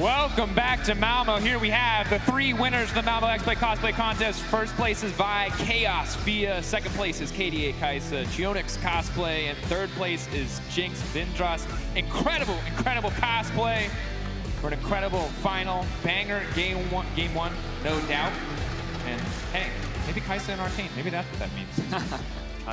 Welcome back to Malmo. Here we have the 3 winners of the Malmo X-Play Cosplay Contest. First place is Vi Chaos via. Second place is KDA Kaisa, Sjokz Cosplay, and third place is Jinx Vindras. Incredible, incredible cosplay for an incredible final banger game one, no doubt. And hey, maybe Kaisa and Arcane, maybe that's what that means.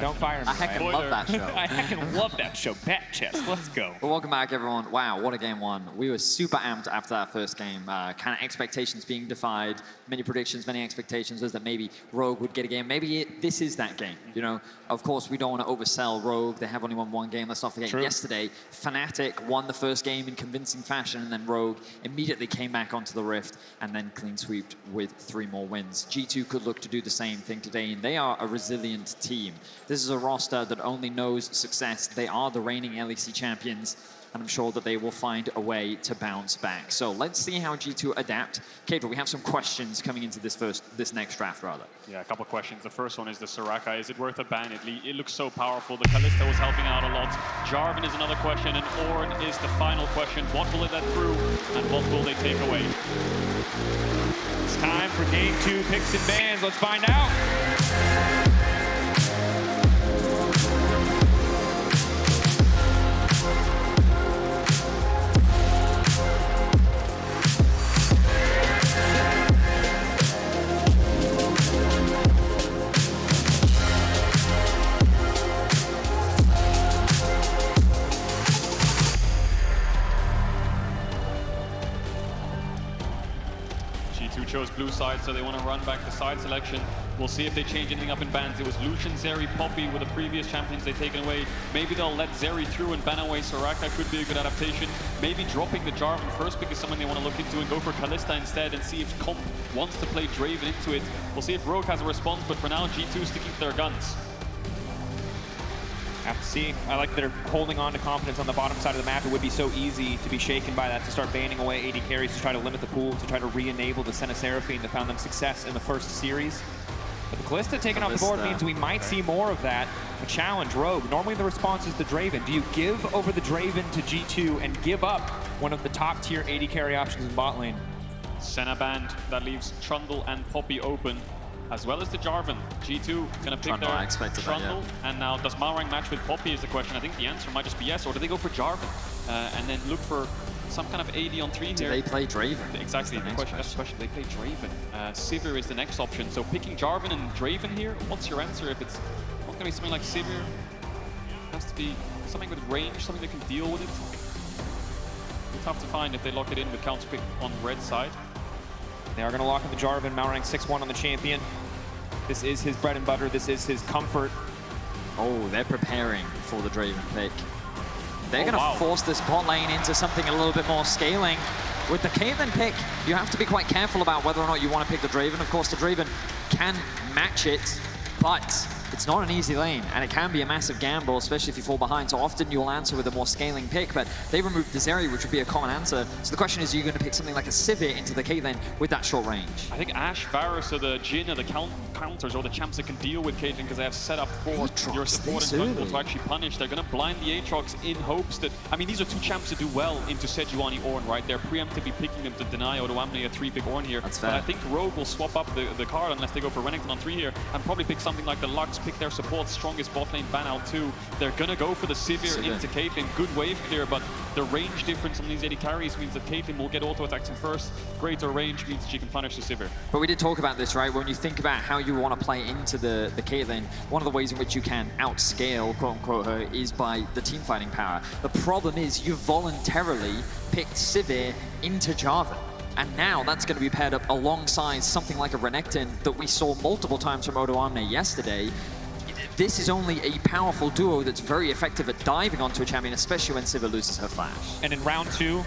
Don't fire me. I heckin' love that show. I heckin' love that show. Bet chest. Let's go. Well, welcome back, everyone. Wow, what a game one. We were super amped after that first game. Kind of expectations being defied. Many predictions, many expectations was that maybe Rogue would get a game. Maybe this is that game. You know, of course, we don't want to oversell Rogue. They have only won 1 game. Let's not forget, yesterday, Fnatic won the first game in convincing fashion, and then Rogue immediately came back onto the Rift and then clean sweeped with 3 more wins. G2 could look to do the same thing today, and they are a resilient team. This is a roster that only knows success. They are the reigning LEC champions, and I'm sure that they will find a way to bounce back. So let's see how G2 adapt. Caedrel, we have some questions coming into this next draft, rather. Yeah, a couple of questions. The first one is the Soraka. Is it worth a ban? It looks so powerful. The Kalista was helping out a lot. Jarvan is another question, and Ornn is the final question. What will it let through, and what will they take away? It's time for game 2 picks and bans. Let's find out. G2 chose blue side, so they want to run back the side selection. We'll see if they change anything up in bans. It was Lucian, Zeri, Poppy with the previous champions they've taken away. Maybe they'll let Zeri through and ban away Soraka. Could be a good adaptation. Maybe dropping the Jarvan first pick is someone they want to look into and go for Kalista instead and see if Comp wants to play Draven into it. We'll see if Rogue has a response, but for now, G2 sticking to their guns. Have to see. I like that they're holding on to confidence on the bottom side of the map. It would be so easy to be shaken by that, to start banning away AD carries, to try to limit the pool, to try to re-enable the Senna Seraphine that found them success in the first series. But the Kalista taken off the board means we might see more of that. A challenge, Rogue. Normally the response is the Draven. Do you give over the Draven to G2 and give up one of the top tier AD carry options in bot lane? Senna banned. That leaves Trundle and Poppy open, as well as the Jarvan. G2 gonna pick their Trundle, and now does Malrang match with Poppy is the question. I think the answer might just be yes, or do they go for Jarvan and then look for some kind of AD on 3 here? Do they play Draven? Exactly, that's the question. They play Draven. Sivir is the next option, so picking Jarvan and Draven here, what's your answer? If it's not gonna be something like Sivir, it has to be something with range, something that can deal with it. It's tough to find if they lock it in with counter pick on red side. They are going to lock in the Jarvan. Malrang 6-1 on the champion. This is his bread and butter. This is his comfort. Oh, they're preparing for the Draven pick. They're going to force this bot lane into something a little bit more scaling. With the Caitlyn pick, you have to be quite careful about whether or not you want to pick the Draven. Of course, the Draven can match it, but it's not an easy lane, and it can be a massive gamble, especially if you fall behind. So often you'll answer with a more scaling pick, but they removed the Zeri, which would be a common answer. So the question is, are you going to pick something like a Sivir into the Caitlyn with that short range? I think Ashe, Varus, or the Jhin are the counters, or the champs that can deal with Caitlyn, because they have set up for your support and jungle to actually punish. They're going to blind the Aatrox in hopes that, I mean, these are 2 champs that do well into Sejuani Ornn, right? They're preemptively picking them to deny Odoamne a 3-pick Ornn here. But I think Rogue will swap up the card unless they go for Renekton on 3 here, and probably pick something like the Lux, pick their support, strongest bot lane ban out too. They're gonna go for the Sivir into Caitlyn. Good wave clear, but the range difference on these AD carries means that Caitlyn will get auto attacks in first. Greater range means she can punish the Sivir. But we did talk about this, right? When you think about how you want to play into the Caitlyn, one of the ways in which you can outscale, quote unquote, her is by the team fighting power. The problem is you voluntarily picked Sivir into Jarvan. And now that's going to be paired up alongside something like a Renekton that we saw multiple times from Odoamne yesterday. This is only a powerful duo that's very effective at diving onto a champion, especially when Sivir loses her flash. And in round 2,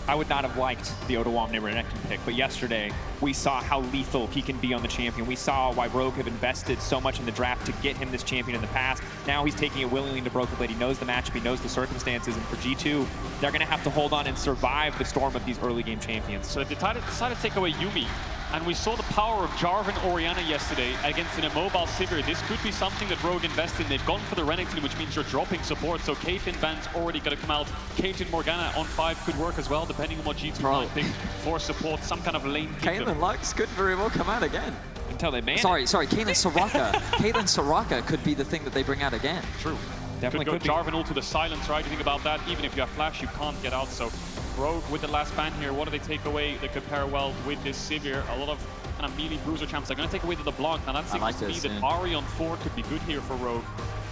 I would not have liked the Odoamne Renekton pick, but yesterday we saw how lethal he can be on the champion. We saw why Rogue have invested so much in the draft to get him this champion in the past. Now he's taking it willingly to BrokenBlade. He knows the matchup, he knows the circumstances, and for G2, they're going to have to hold on and survive the storm of these early game champions. So if they decide to take away Yuumi, And we saw the power of Jarvan Orianna yesterday against an immobile Sivir. This could be something that Rogue invest in. They've gone for the Renekton, which means you're dropping support. So Caitlyn ban's already going to come out. Caitlyn Morgana on 5 could work as well, depending on what G2 might pick for support. Some kind of lane pick. Caitlyn Lux could very well come out again. Until they ban Sorry, Caitlyn Soraka. Caitlyn Soraka could be the thing that they bring out again. True. Definitely could go Jarvan ult to the silence, right? You think about that. Even if you have flash, you can't get out. So Rogue with the last ban here, what do they take away that could pair well with this Sivir? A lot of kind of melee bruiser champs. They're going to take away the Blanc. Now that seems to me that Ahri on 4 could be good here for Rogue.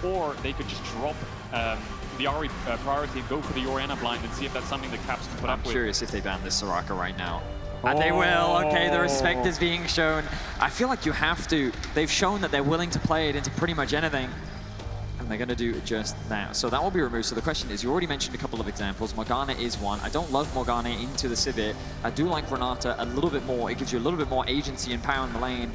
Or they could just drop the Ahri priority and go for the Orianna blind and see if that's something that Caps can put up with. I'm curious if they ban this Soraka right now. And they will. Okay, the respect is being shown. I feel like you have to. They've shown that they're willing to play it into pretty much anything. And they're going to do just that. So that will be removed. So the question is, you already mentioned a couple of examples. Morgana is one. I don't love Morgana into the Sivir. I do like Renata a little bit more. It gives you a little bit more agency and power in the lane.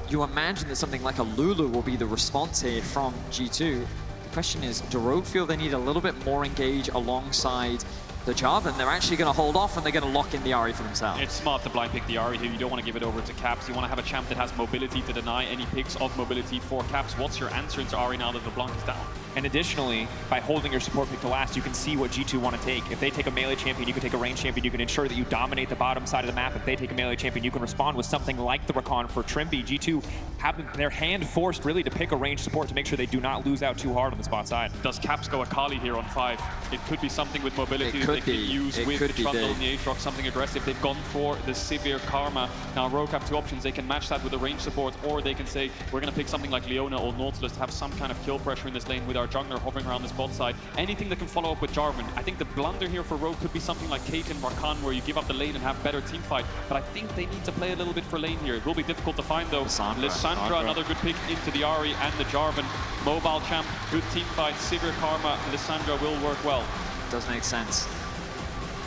You imagine that something like a Lulu will be the response here from G2. The question is, do Rogue feel they need a little bit more engage alongside the Jarvan? They're actually going to hold off and they're going to lock in the Ahri for themselves. It's smart to blind pick the Ahri here. You don't want to give it over to Caps. You want to have a champ that has mobility to deny any picks of mobility for Caps. What's your answer into Ahri now that the Blanc is down? And additionally, by holding your support pick to last, you can see what G2 want to take. If they take a melee champion, you can take a range champion. You can ensure that you dominate the bottom side of the map. If they take a melee champion, you can respond with something like the Rakan for Trymbi. G2 have their hand forced really to pick a range support to make sure they do not lose out too hard on the spot side. Does Caps go Akali here on 5? It could be something with mobility that they can use with the Trundle and the Aatrox, something aggressive. They've gone for the Sivir Karma. Now Rogue have 2 options. They can match that with a range support, or they can say, we're going to pick something like Leona or Nautilus to have some kind of kill pressure in this lane with our jungler hovering around this bot side. Anything that can follow up with Jarvan. I think the blunder here for Rogue could be something like Caitlyn Rakan, where you give up the lane and have better team fight. But I think they need to play a little bit for lane here. It will be difficult to find though. Lissandra, another good pick into the Ahri and the Jarvan. Mobile champ, good team fight. Sivir Karma, Lissandra will work well. Does make sense.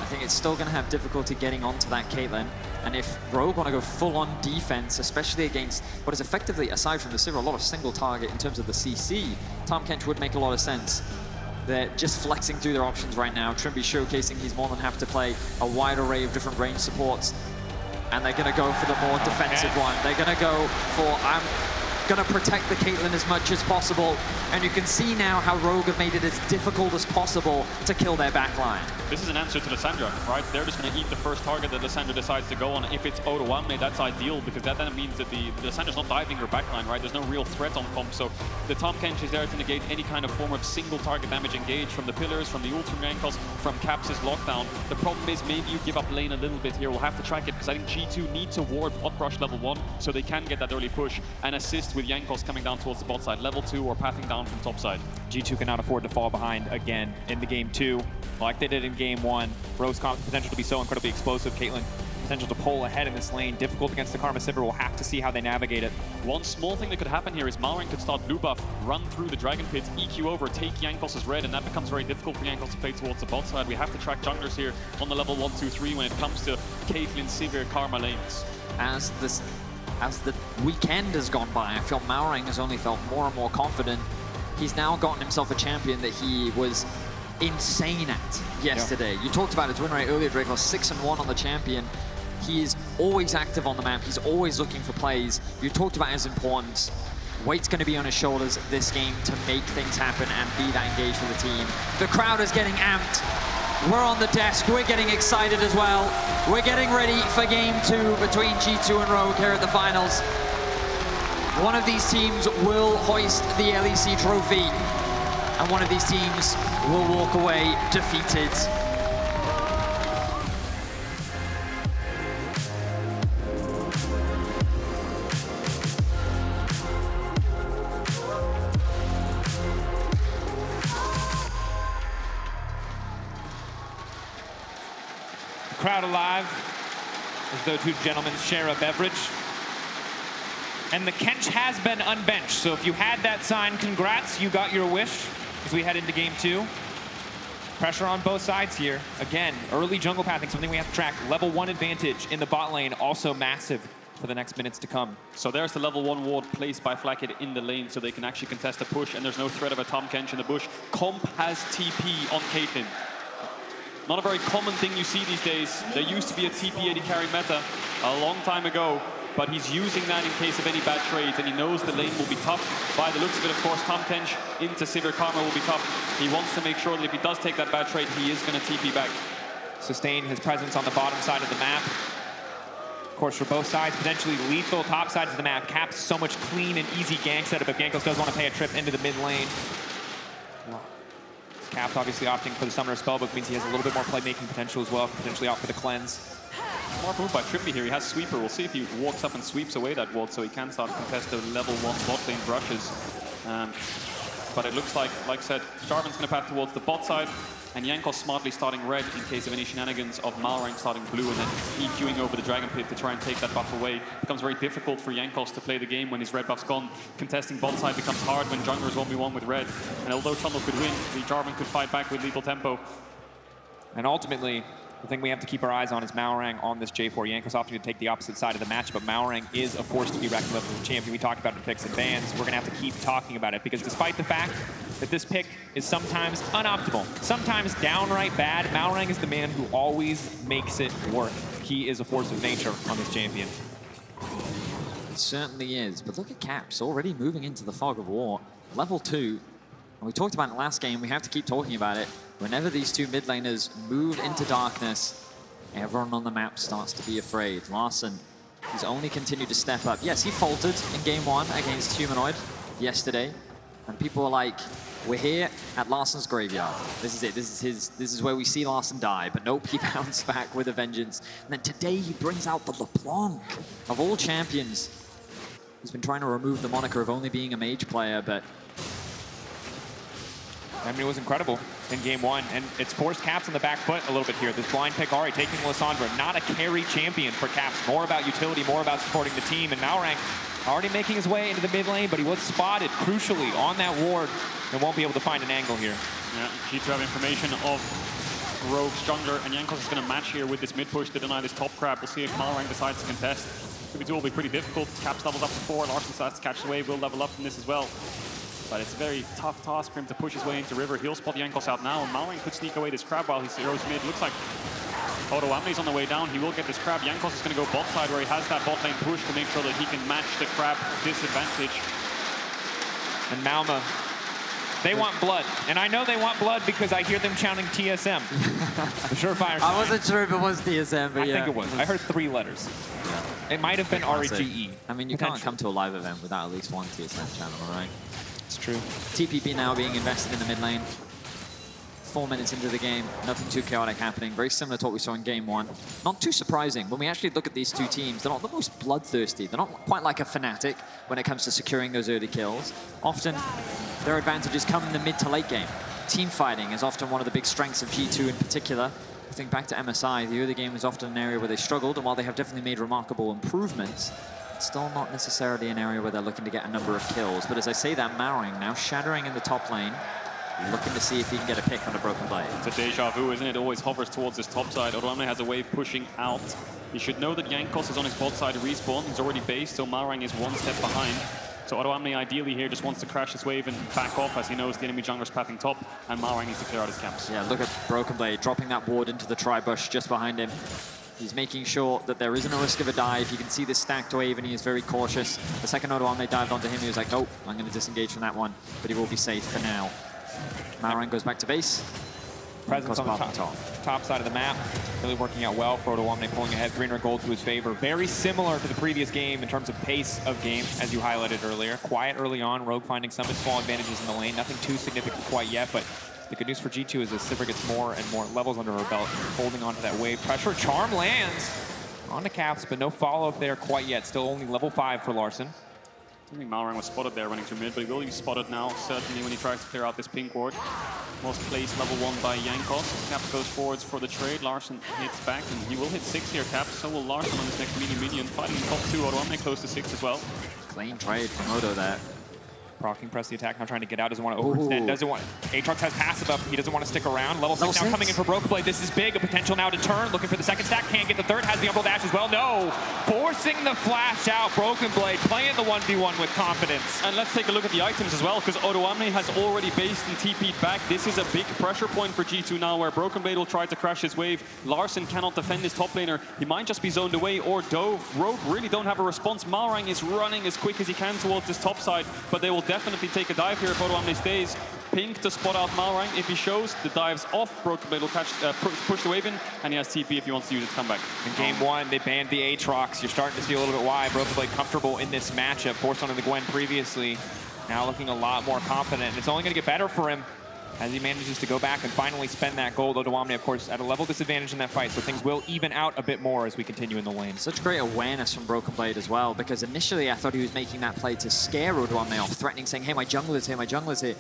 I think it's still going to have difficulty getting onto that Caitlyn. And if Rogue want to go full-on defense, especially against what is effectively, aside from the Sivir, a lot of single target in terms of the CC, Tahm Kench would make a lot of sense. They're just flexing through their options right now. Trymbi showcasing he's more than happy to play a wide array of different range supports. And they're going to go for the more defensive one. They're going to go for, I'm going to protect the Caitlyn as much as possible. And you can see now how Rogue have made it as difficult as possible to kill their backline. This is an answer to Lissandra, right? They're just going to eat the first target that Lissandra decides to go on. If it's Odoamne, that's ideal, because that then means that the Lissandra's not diving her backline, right? There's no real threat on comp, so the Tahm Kench is there to negate any kind of form of single target damage engaged from the pillars, from the ult from Jankos, from Caps' lockdown. The problem is maybe you give up lane a little bit here. We'll have to track it, because I think G2 need to ward bot rush level 1, so they can get that early push and assist with Jankos coming down towards the bot side, level 2, or pathing down from top side. G2 cannot afford to fall behind again in the game 2, like they did in game 1. Rogue's potential to be so incredibly explosive. Caitlyn, potential to pull ahead in this lane. Difficult against the Karma Sivir. We'll have to see how they navigate it. One small thing that could happen here is Malrang could start blue buff, run through the Dragon Pit, EQ over, take Jankos' red, and that becomes very difficult for Jankos to play towards the bot side. We have to track junglers here on the level 1, 2, 3 when it comes to Caitlyn, Sivir, Karma lanes. As the weekend has gone by, I feel Malrang has only felt more and more confident. He's now gotten himself a champion that he was insane at yesterday. You talked about his win rate earlier, Drakos, 6-1 on the champion. He is always active on the map. He's always looking for plays. You talked about his importance. Weight's going to be on his shoulders this game to make things happen and be that engaged for the team. The crowd is getting amped. We're on the desk. We're getting excited as well. We're getting ready for game 2 between G2 and Rogue here at the finals. One of these teams will hoist the LEC trophy, and one of these teams will walk away defeated. Crowd alive, as though 2 gentlemen share a beverage. And the Kench has been unbenched, so if you had that sign, congrats, you got your wish as we head into game 2. Pressure on both sides here. Again, early jungle pathing, something we have to track. Level 1 advantage in the bot lane, also massive for the next minutes to come. So there's the level 1 ward placed by Flakked in the lane, so they can actually contest a push, and there's no threat of a Tahm Kench in the bush. Comp has TP on Caitlyn. Not a very common thing you see these days. There used to be a TP AD carry meta a long time ago. but he's using that in case of any bad trades, and he knows the lane will be tough. By the looks of it, of course, Tahm Kench into Sivir Karma will be tough. He wants to make sure that if he does take that bad trade, he is going to TP back. Sustain his presence on the bottom side of the map. Of course, for both sides, potentially lethal top sides of the map. Caps so much clean and easy gank setup if Jankos does want to pay a trip into the mid lane. Caps obviously opting for the Summoner Spellbook means he has a little bit more playmaking potential as well, potentially opt for the cleanse. Smart move by Trymbi here. He has Sweeper. We'll see if he walks up and sweeps away that ward so he can start to contest the level 1 bot lane brushes. But it looks like I said, Jarvan's going to path towards the bot side, and Jankos smartly starting red in case of any shenanigans of Malrang starting blue and then EQing over the Dragon Pit to try and take that buff away. It becomes very difficult for Jankos to play the game when his red buff's gone. Contesting bot side becomes hard when junglers 1v1 with red. And although Trundle could win, the Jarvan could fight back with lethal tempo. And ultimately, the thing we have to keep our eyes on is Malrang on this J4. Jankos opting to take the opposite side of the match, but Malrang is a force to be reckoned with as a champion. We talked about it in picks and bans. We're going to have to keep talking about it because despite the fact that this pick is sometimes unoptimal, sometimes downright bad, Malrang is the man who always makes it work. He is a force of nature on this champion. It certainly is, but look at Caps already moving into the fog of war. Level 2, and we talked about it last game, we have to keep talking about it. Whenever these two mid laners move into darkness, everyone on the map starts to be afraid. Larssen, he's only continued to step up. Yes, he faltered in game 1 against Humanoid yesterday, and people were like, we're here at Larssen's graveyard. This is it. This is where we see Larssen die. But nope, he bounced back with a vengeance. And then today he brings out the LeBlanc of all champions. He's been trying to remove the moniker of only being a mage player, but I mean, it was incredible in game 1, and it's forced Caps on the back foot a little bit here. This blind pick Ahri taking Lissandra, not a carry champion for Caps. More about utility, more about supporting the team, and Malrang already making his way into the mid lane, but he was spotted crucially on that ward and won't be able to find an angle here. Yeah, G2 have information of Rogue's jungler, and Jankos is going to match here with this mid push to deny this top crab. We'll see if Malrang decides to contest. It will be pretty difficult. Caps levels up to 4, Larssen starts to catch the wave, will level up from this as well. But it's a very tough task for him to push his way into river. He'll spot Jankos out now, and Malrang could sneak away this crab while he zeroes mid. Looks like Odoamne's on the way down. He will get this crab. Jankos is going to go bot side where he has that bot lane push to make sure that he can match the crab disadvantage. And Malma, they want blood. And I know they want blood because I hear them chanting TSM. The surefire sign. I wasn't sure if it was TSM, but I think it was. I heard 3 letters. Yeah. It might have been RGE. I mean, you can't come to a live event without at least one TSM channel, right? It's true. TPP now being invested in the mid lane. 4 minutes into the game, nothing too chaotic happening. Very similar to what we saw in game 1. Not too surprising. When we actually look at these two teams, they're not the most bloodthirsty. They're not quite like a Fnatic when it comes to securing those early kills. Often, their advantages come in the mid to late game. Team fighting is often one of the big strengths of G2 in particular. I think back to MSI, the early game was often an area where they struggled, and while they have definitely made remarkable improvements, it's still not necessarily an area where they're looking to get a number of kills. But as I say that, Malrang now shattering in the top lane, looking to see if he can get a pick on the BrokenBlade. It's a deja vu, isn't it? Always hovers towards this top side. Odoamne has a wave pushing out. You should know that Jankos is on his bot side to respawn. He's already based, so Malrang is 1 step behind. So Odoamne ideally here just wants to crash this wave and back off as he knows the enemy jungler's pathing top, and Malrang needs to clear out his camps. Yeah, look at BrokenBlade dropping that ward into the tri-bush just behind him. He's making sure that there isn't a risk of a dive. You can see this stacked wave, and he is very cautious. The second Odoamne dived onto him, he was like, nope, I'm going to disengage from that one, but he will be safe for now. Malrang goes back to base. Presence on the top side of the map. Really working out well for Odoamne, pulling ahead 300 gold to his favor. Very similar to the previous game in terms of pace of game, as you highlighted earlier. Quiet early on, Rogue finding some small advantages in the lane. Nothing too significant quite yet, but the good news for G2 is that Sivir gets more and more levels under her belt, holding onto that wave. Pressure, Charm lands on the Caps, but no follow-up there quite yet. Still only level 5 for Larssen. I think Malrang was spotted there running through mid, but he will be spotted now, certainly when he tries to clear out this pink ward. Was placed level 1 by Jankos. Caps goes forwards for the trade. Larssen hits back, and he will hit 6 here, Caps. So will Larssen on his next minion. Fighting in top 2, Odoamne close to 6 as well. Clean trade from Odo there. Proccing press the attack, now trying to get out, doesn't want to overextend, doesn't want... Aatrox has passive up, he doesn't want to stick around. Level 6 now coming in for BrokenBlade, this is big, a potential now to turn, looking for the second stack, can't get the third, has the Umbral Dash as well, no! Forcing the flash out, BrokenBlade playing the 1v1 with confidence. And let's take a look at the items as well, because Odoamne has already based and TP'd back. This is a big pressure point for G2 now, where BrokenBlade will try to crash his wave. Larssen cannot defend his top laner, he might just be zoned away or dove. Rogue really don't have a response. Malrang is running as quick as he can towards this top side, but they will definitely take a dive here if Odoamne stays. Pink to spot out Malrang. If he shows, the dive's off. BrokenBlade will catch, push the wave in, and he has TP if he wants to use his comeback. In game 1, they banned the Aatrox. You're starting to see a little bit why. BrokenBlade comfortable in this matchup. Forced onto the Gwen previously. Now looking a lot more confident. And it's only going to get better for him as he manages to go back and finally spend that gold. Odoamne, of course, at a level disadvantage in that fight, so things will even out a bit more as we continue in the lane. Such great awareness from BrokenBlade as well, because initially I thought he was making that play to scare Odoamne off, threatening, saying, hey, my jungler's here, my jungler's here,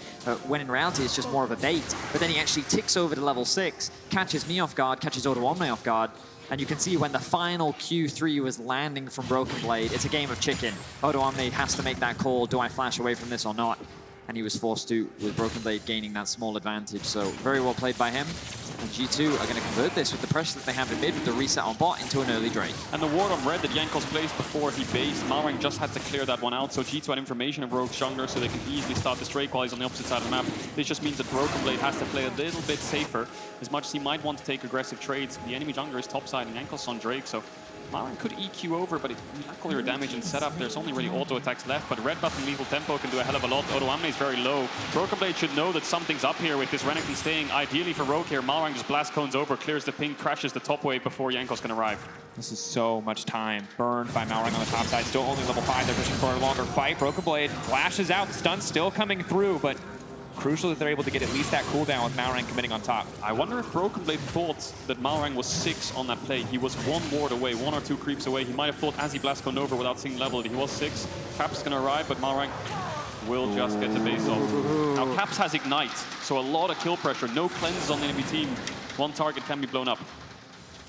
when in reality it's just more of a bait. But then he actually ticks over to level 6, catches me off guard, catches Odoamne off guard, and you can see when the final Q3 was landing from BrokenBlade, it's a game of chicken. Odoamne has to make that call, do I flash away from this or not? And he was forced to, with BrokenBlade gaining that small advantage. So very well played by him. And G2 are going to convert this with the pressure that they have in mid, with the reset on bot, into an early Drake. And the ward on red that Jankos placed before he based, Malrang just had to clear that one out. So G2 had information of Rogue's jungler, so they can easily start this Drake while he's on the opposite side of the map. This just means that BrokenBlade has to play a little bit safer. As much as he might want to take aggressive trades, the enemy jungler is topside and Jankos on Drake. So Malrang could EQ over, but not clear damage and setup. There's only really auto attacks left, but red buff and lethal tempo can do a hell of a lot. Odoamne is very low. BrokenBlade should know that something's up here with this Renekton staying. Ideally for Rogue here, Malrang just blast cones over, clears the ping, crashes the top wave before Jankos can arrive. This is so much time burned by Malrang on the top side. Still only level 5. They're pushing for a longer fight. BrokenBlade flashes out. The stun's still coming through, but crucial that they're able to get at least that cooldown with Malrang committing on top. I wonder if BrokenBlade thought that Malrang was 6 on that play. He was 1 ward away, 1 or 2 creeps away. He might have thought as he blast coned over without seeing level that he was 6. Caps going to arrive, but Malrang will just get the base off. Now Caps has Ignite, so a lot of kill pressure. No cleanses on the enemy team. 1 target can be blown up.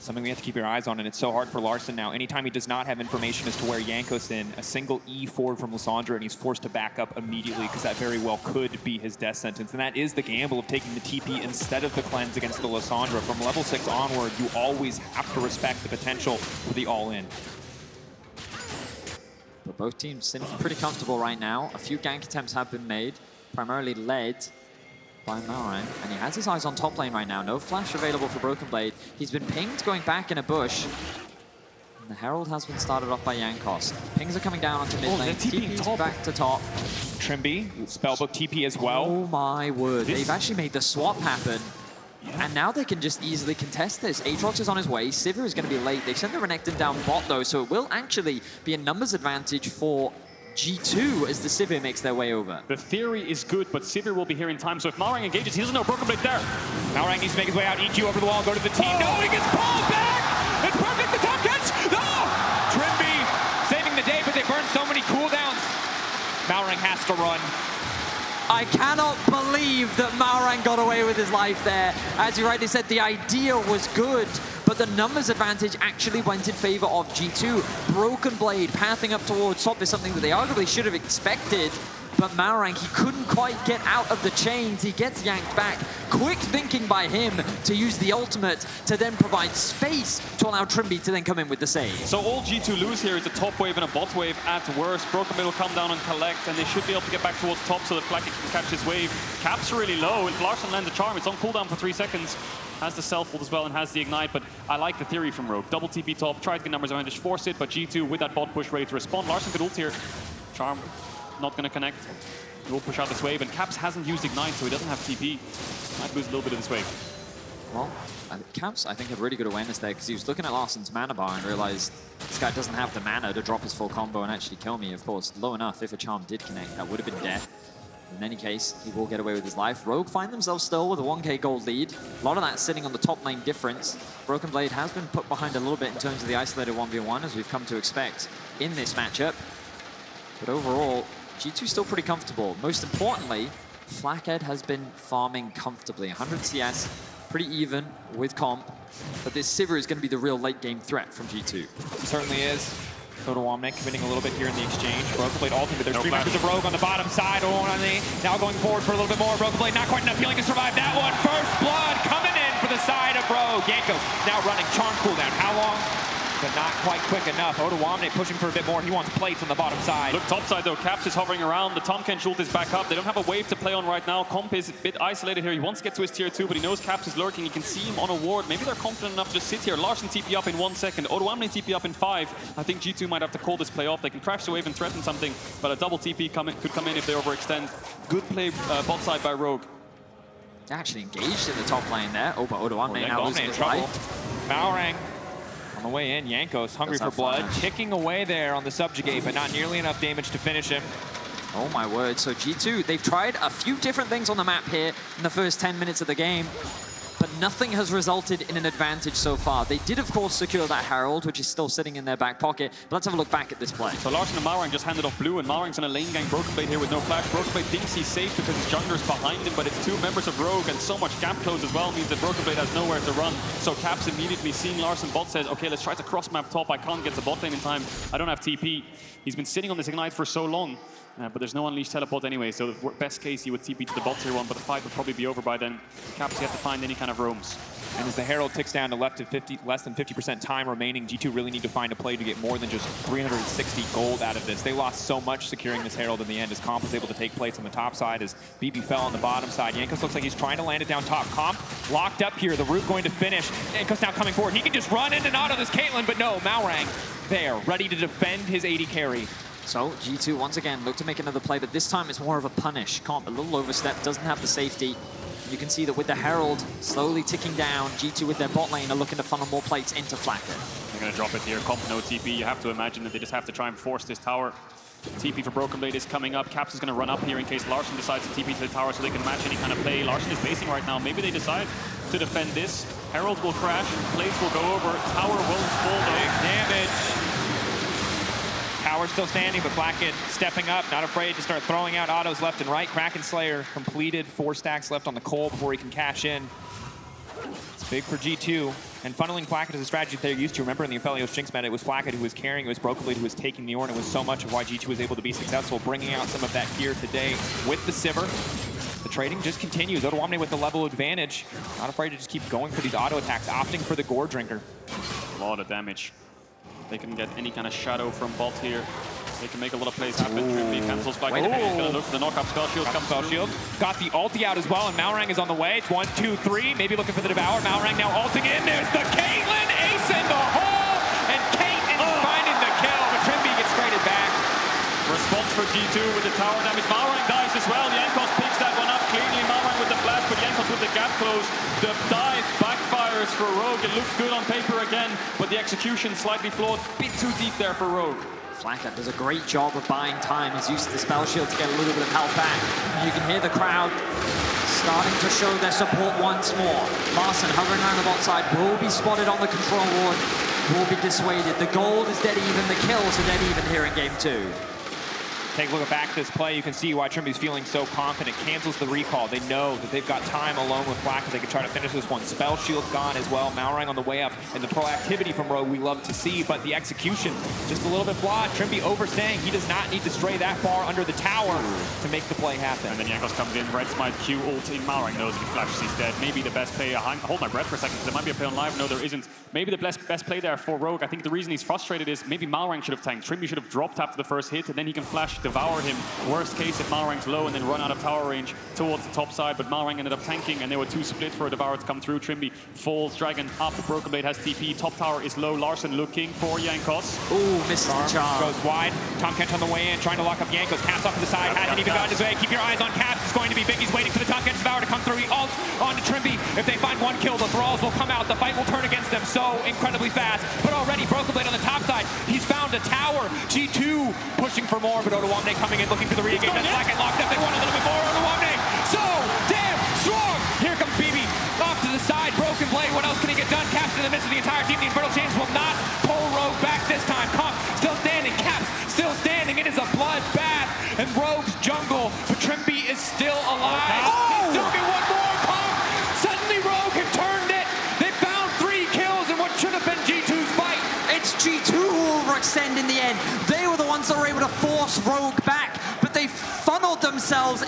Something we have to keep your eyes on, and it's so hard for Larssen now. Anytime he does not have information as to where Jankos in, a single E forward from Lissandra, and he's forced to back up immediately, because that very well could be his death sentence. And that is the gamble of taking the TP instead of the cleanse against the Lissandra. From level 6 onward, you always have to respect the potential for the all-in. But both teams seem pretty comfortable right now. A few gank attempts have been made, primarily led by Malrang, and he has his eyes on top lane right now. No flash available for BrokenBlade. He's been pinged going back in a bush. And the Herald has been started off by Jankos. Pings are coming down onto mid lane. TP's back to top. Trymbi, Spellbook TP as well. Oh my word. They've actually made the swap happen. Yeah. And now they can just easily contest this. Aatrox is on his way. Sivir is going to be late. They've sent the Renekton down bot though, so it will actually be a numbers advantage for G2 as the Sivir makes their way over. The theory is good, but Sivir will be here in time, so if Malrang engages, he doesn't know BrokenBlade there. Malrang needs to make his way out, EQ over the wall, go to the team. No, he gets pulled back! It's perfect, the top catch! No! Trymbi saving the day, but they burned so many cooldowns. Malrang has to run. I cannot believe that Malrang got away with his life there. As you rightly said, the idea was good, but the numbers advantage actually went in favor of G2. BrokenBlade pathing up towards top is something that they arguably should have expected, but Malrang, he couldn't quite get out of the chains. He gets yanked back. Quick thinking by him to use the ultimate to then provide space to allow Trymbi to then come in with the save. So all G2 lose here is a top wave and a bot wave at worst. BrokenBlade will come down and collect, and they should be able to get back towards top so that Flakked can catch his wave. Cap's really low. If Larssen lands a charm, it's on cooldown for 3 seconds. Has the self-ult as well and has the ignite, but I like the theory from Rogue. Double TP top, try to get numbers advantage, force it, but G2 with that bot push ready to respond. Larssen could ult here. Charm not going to connect. He will push out this wave, and Caps hasn't used ignite, so he doesn't have TP. Might lose a little bit of this wave. Well, Caps, I think, had really good awareness there, because he was looking at Larsen's mana bar and realized this guy doesn't have the mana to drop his full combo and actually kill me. Of course, low enough, if a charm did connect, that would have been death. In any case, he will get away with his life. Rogue find themselves still with a 1k gold lead. A lot of that sitting on the top lane difference. BrokenBlade has been put behind a little bit in terms of the isolated 1v1, as we've come to expect in this matchup. But overall, G2 still pretty comfortable. Most importantly, Flakked has been farming comfortably. 100 CS, pretty even with comp. But this Sivir is going to be the real late game threat from G2. It certainly is. Odoamne committing a little bit here in the exchange. BrokenBlade ulting, but there's No 3 flash. members of Rogue on the bottom side. Odoamne now going forward for a little bit more. BrokenBlade not quite enough healing to survive that one. First blood coming in for the side of Rogue. Jankos now running charm cooldown. How long? But not quite quick enough. Odoamne pushing for a bit more. He wants plates on the bottom side. Look, top side though, Caps is hovering around. The Tahm Kench ult is back up. They don't have a wave to play on right now. Comp is a bit isolated here. He wants to get to his tier 2, but he knows Caps is lurking. He can see him on a ward. Maybe they're confident enough to just sit here. Larssen TP up in 1 second. Odoamne TP up in 5. I think G2 might have to call this play off. They can crash the wave and threaten something, but a double TP could come in if they overextend. Good play bot side by Rogue. Actually engaged in the top lane there. Oh, but Odoamne now losing his trouble. life. Malrang on the way in. Jankos hungry for blood. Ticking away there on the subjugate, but not nearly enough damage to finish him. Oh my word, so G2, they've tried a few different things on the map here in the first 10 minutes of the game, but nothing has resulted in an advantage so far. They did, of course, secure that Herald, which is still sitting in their back pocket, but let's have a look back at this play. So Larssen and Malrang just handed off blue, and Malrang's in a lane gang. BrokenBlade here with no flash. BrokenBlade thinks he's safe because his jungler's behind him, but it's 2 members of Rogue, and so much gap close as well means that BrokenBlade has nowhere to run. So Caps immediately seeing Larssen bot says, okay, let's try to cross map top. I can't get to bot lane in time. I don't have TP. He's been sitting on this Ignite for so long. But there's no Unleashed teleport anyway, so the best case he would TP to the bot tier 1, but the fight would probably be over by then. Caps, you have to find any kind of roams. And as the Herald ticks down to less than 50% time remaining, G2 really need to find a play to get more than just 360 gold out of this. They lost so much securing this Herald in the end as Comp was able to take plates on the top side as BB fell on the bottom side. Jankos looks like he's trying to land it down top. Comp locked up here, the root going to finish. Jankos now coming forward. He can just run in and out of this Caitlyn, but no, Malrang there, ready to defend his AD carry. So G2 once again look to make another play, but this time it's more of a punish. Comp a little overstep, doesn't have the safety. You can see that with the Herald slowly ticking down, G2 with their bot lane are looking to funnel more plates into Flakked. They're going to drop it here. Comp no TP. You have to imagine that they just have to try and force this tower. TP for BrokenBlade is coming up. Caps is going to run up here in case Larssen decides to TP to the tower so they can match any kind of play. Larssen is basing right now. Maybe they decide to defend this. Herald will crash. Plates will go over. Tower won't fall though. Big damage. Tower still standing, but Flakked stepping up, not afraid to start throwing out autos left and right. Kraken Slayer completed, 4 stacks left on the Cole before he can cash in. It's big for G2, and funneling Flakked is a strategy they're used to. Remember in the Aphelios Jinx meta, it was Flakked who was carrying, it was BrokenBlade who was taking the Ornn. It was so much of why G2 was able to be successful, bringing out some of that here today with the Sivir. The trading just continues. Odoamne with the level advantage, not afraid to just keep going for these auto attacks, opting for the Gore Drinker. A lot of damage. They can get any kind of shadow from bot here. They can make a lot of plays happen. Trymbi cancels back. He's going to look for the knockup. Spell shield comes through. Got the ulti out as well, and Malrang is on the way. It's 1, 2, 3. Maybe looking for the Devour. Malrang now ulting in. There's the Caitlyn ace in the hole, and Caitlyn finding the kill, but Trymbi gets traded back. Response for G2 with the tower damage. Malrang dies as well. Jankos picks that one up cleanly. Malrang with the flash, but Jankos with the gap close. The dive backfires for Rogue. It looks good on paper again, but the execution slightly flawed. Bit too deep there for Rogue. Flakked does a great job of buying time. He's used the spell shield to get a little bit of health back. And you can hear the crowd starting to show their support once more. Larssen hovering around the bot side will be spotted on the control ward, will be dissuaded. The gold is dead even, the kills are dead even here in game 2. Take a look back at this play. You can see why Trymbi's feeling so confident. Cancels the recall. They know that they've got time alone with Flakked. They can try to finish this one. Spell shield gone as well. Malrang on the way up. And the proactivity from Rogue we love to see, but the execution just a little bit flawed. Trymbi overstaying. He does not need to stray that far under the tower to make the play happen. And then Jankos comes in. Red Smite Q ult in. Malrang knows if he flashes, he's dead. Maybe the best play. I hold my breath for a second because there might be a play on live. No, there isn't. Maybe the best play there for Rogue. I think the reason he's frustrated is maybe Malrang should have tanked. Trymbi should have dropped after the first hit, and then he can flash Devour him. Worst case if Malrang's low and then run out of tower range towards the top side, but Malrang ended up tanking and there were 2 splits for a Devour to come through. Trymbi falls, Dragon up, BrokenBlade has TP, top tower is low, Larssen looking for Jankos. Ooh, misses the charm. Goes wide, Tahm Kench on the way in, trying to lock up Jankos, Caps off to the side, hasn't even gotten his way. Keep your eyes on Caps, it's going to be big, he's waiting for the Tahm Kench Devour to come through, he ults onto Trymbi. If they find 1 kill, the Thralls will come out, the fight will turn against them so incredibly fast, but already BrokenBlade on the top side, he's found a tower, G2 pushing for more, but Odoamne coming in looking for the re-engage. Flakked locked up, they want a little bit more. Odoamne, so damn strong. Here comes BB off to the side. BrokenBlade, what else can he get done? Caps in the midst of the entire team. The Infernal Chains will not pull Rogue back this time. Comp still standing, Caps still standing. It is a bloodbath, and Rogue's jungle, but Trymbi is still alive. Oh! Still get 1 more. Comp, suddenly Rogue have turned it. They found 3 kills in what should have been G2's fight. It's G2 who overextend in the end.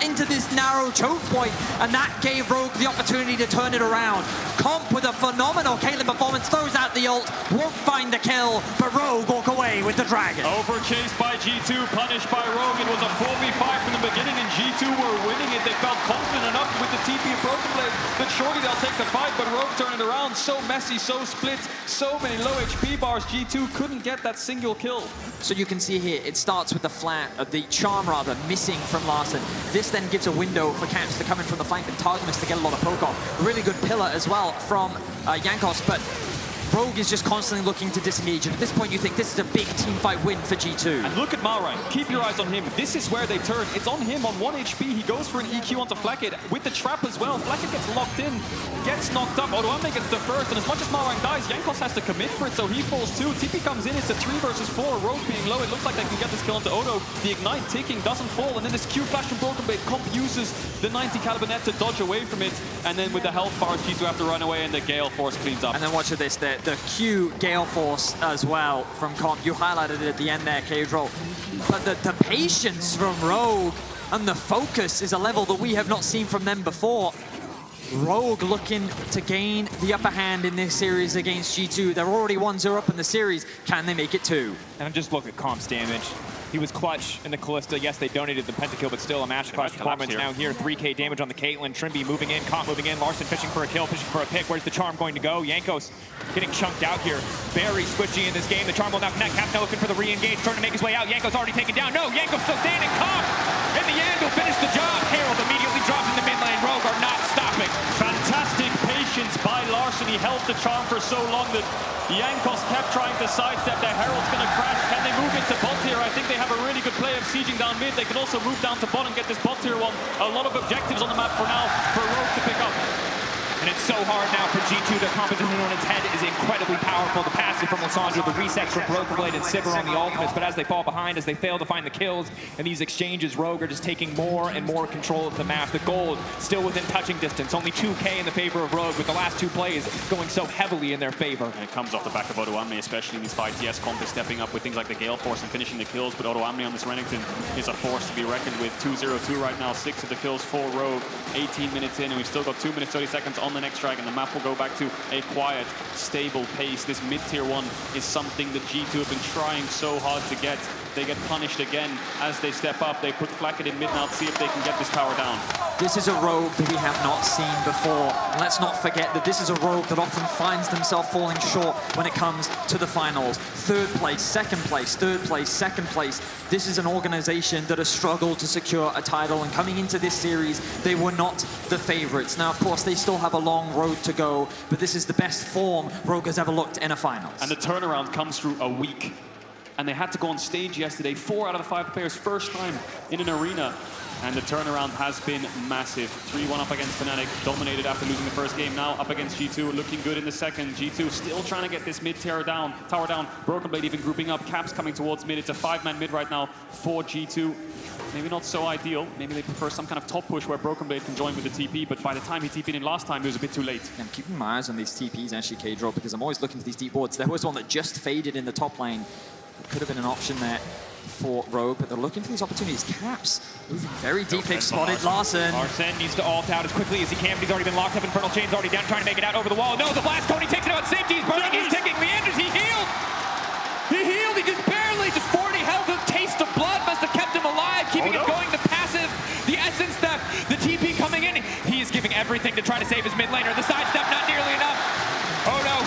into this narrow choke point, and that gave Rogue the opportunity to turn it around. Comp with a phenomenal Caitlyn performance, throws out the ult, won't find the kill, but Rogue walk away with the dragon. Overchased by G2, punished by Rogue. It was a 4v5 from the beginning, and G2 were winning it. They felt confident enough with the TP of BrokenBlade that surely they'll take the fight, but Rogue turned it around. So messy, so split, so many low HP bars. G2 couldn't get that single kill. So you can see here, it starts with the charm rather, missing from Larssen. This then gives a window for Caps to come in from the flank and Targamas to get a lot of poke off. A really good pillar as well from Jankos, but Rogue is just constantly looking to disengage, and at this point you think this is a big team fight win for G2. And look at Malrang. Keep your eyes on him. This is where they turn. It's on him on 1 HP. He goes for an EQ onto Flakked with the trap as well. Flakked gets locked in, gets knocked up. Odoamne gets the first, and as much as Malrang dies, Jankos has to commit for it, so he falls too. TP comes in. It's a 3 versus 4. Rogue being low. It looks like they can get this kill onto Odo. The Ignite ticking doesn't fall, and then this Q flash from BrokenBlade. Comp uses the 90 caliber net to dodge away from it, and then with the health bars, G2 have to run away, and the Gale Force cleans up. And then watch this, the Q Gale Force as well from Comp. You highlighted it at the end there, Caedrel. But the patience from Rogue and the focus is a level that we have not seen from them before. Rogue looking to gain the upper hand in this series against G2. They're already 1-0 up in the series. Can they make it 2? And just look at Comp's damage. He was clutch in the Callista. Yes, they donated the pentakill, but still a match class performance now here. 3K damage on the Caitlyn. Trymbi moving in, Comp moving in. Larssen fishing for a kill, fishing for a pick. Where's the charm going to go? Jankos getting chunked out here. Very squishy in this game. The charm will now connect. Cap now looking for the re-engage, trying to make his way out. Jankos already taken down. No, Jankos still standing. Comp in the end will finish the job. Herald immediately drops in the mid lane. Rogue are not stopping. Fantastic patience by Larssen. He held the charm for so long that Jankos kept trying to sidestep. The Herald's going to crash. Can they move into bot here? I think they have a really good play of sieging down mid. They can also move down to bot and get this bot tier 1. A lot of objectives on the map for now for Rogue to pick up. And it's so hard now for G2. The composition on its head is incredibly powerful. The passive from Lissandra, the resets from BrokenBlade and Sivir on the ultimates. But as they fall behind, as they fail to find the kills in these exchanges, Rogue are just taking more and more control of the map. The gold still within touching distance. Only 2K in the favor of Rogue, with the last 2 plays going so heavily in their favor. And it comes off the back of Odoamne, especially in these fights. Yes, Comp is stepping up with things like the Gale Force and finishing the kills, but Odoamne on this Renekton is a force to be reckoned with. 2-0-2 right now, 6 of the kills for Rogue. 18 minutes in, and we've still got 2 minutes 30 seconds on the next dragon. The map will go back to a quiet, stable pace. This mid-tier 1 is something that G2 have been trying so hard to get. They get punished again as they step up. They put Flakked in mid now to see if they can get this tower down. This is a Rogue that we have not seen before. Let's not forget that this is a Rogue that often finds themselves falling short when it comes to the finals. 3rd place, 2nd place, 3rd place, 2nd place. This is an organization that has struggled to secure a title, and coming into this series, they were not the favorites. Now, of course, they still have a long road to go, but this is the best form Rogue has ever looked in a finals. And the turnaround comes through a week. And they had to go on stage yesterday. 4 out of the 5 players, first time in an arena. And the turnaround has been massive. 3-1 up against Fnatic, dominated after losing the first game. Now up against G2, looking good in the second. G2 still trying to get this mid tower down. BrokenBlade even grouping up. Caps coming towards mid. It's a 5-man mid right now for G2. Maybe not so ideal. Maybe they prefer some kind of top push where BrokenBlade can join with the TP, but by the time he TP'd in last time, it was a bit too late. I'm keeping my eyes on these TPs actually, Caedrel, because I'm always looking for these deep boards. There was one that just faded in the top lane. It could have been an option there for Rogue, but they're looking for these opportunities. Caps moving very deep. They've spotted Larssen. Larssen needs to ult out as quickly as he can, but he's already been locked up. Infernal Chain's already down, trying to make it out over the wall. No, the blast cone, he takes it out. Safety, he's burning, he's ticking. Leanders, he healed! He just barely, just 40 health. A taste of blood must have kept him alive, keeping it going. The passive, the essence step, the TP coming in. He is giving everything to try to save his mid laner. The sidestep, not nearly enough. Odo,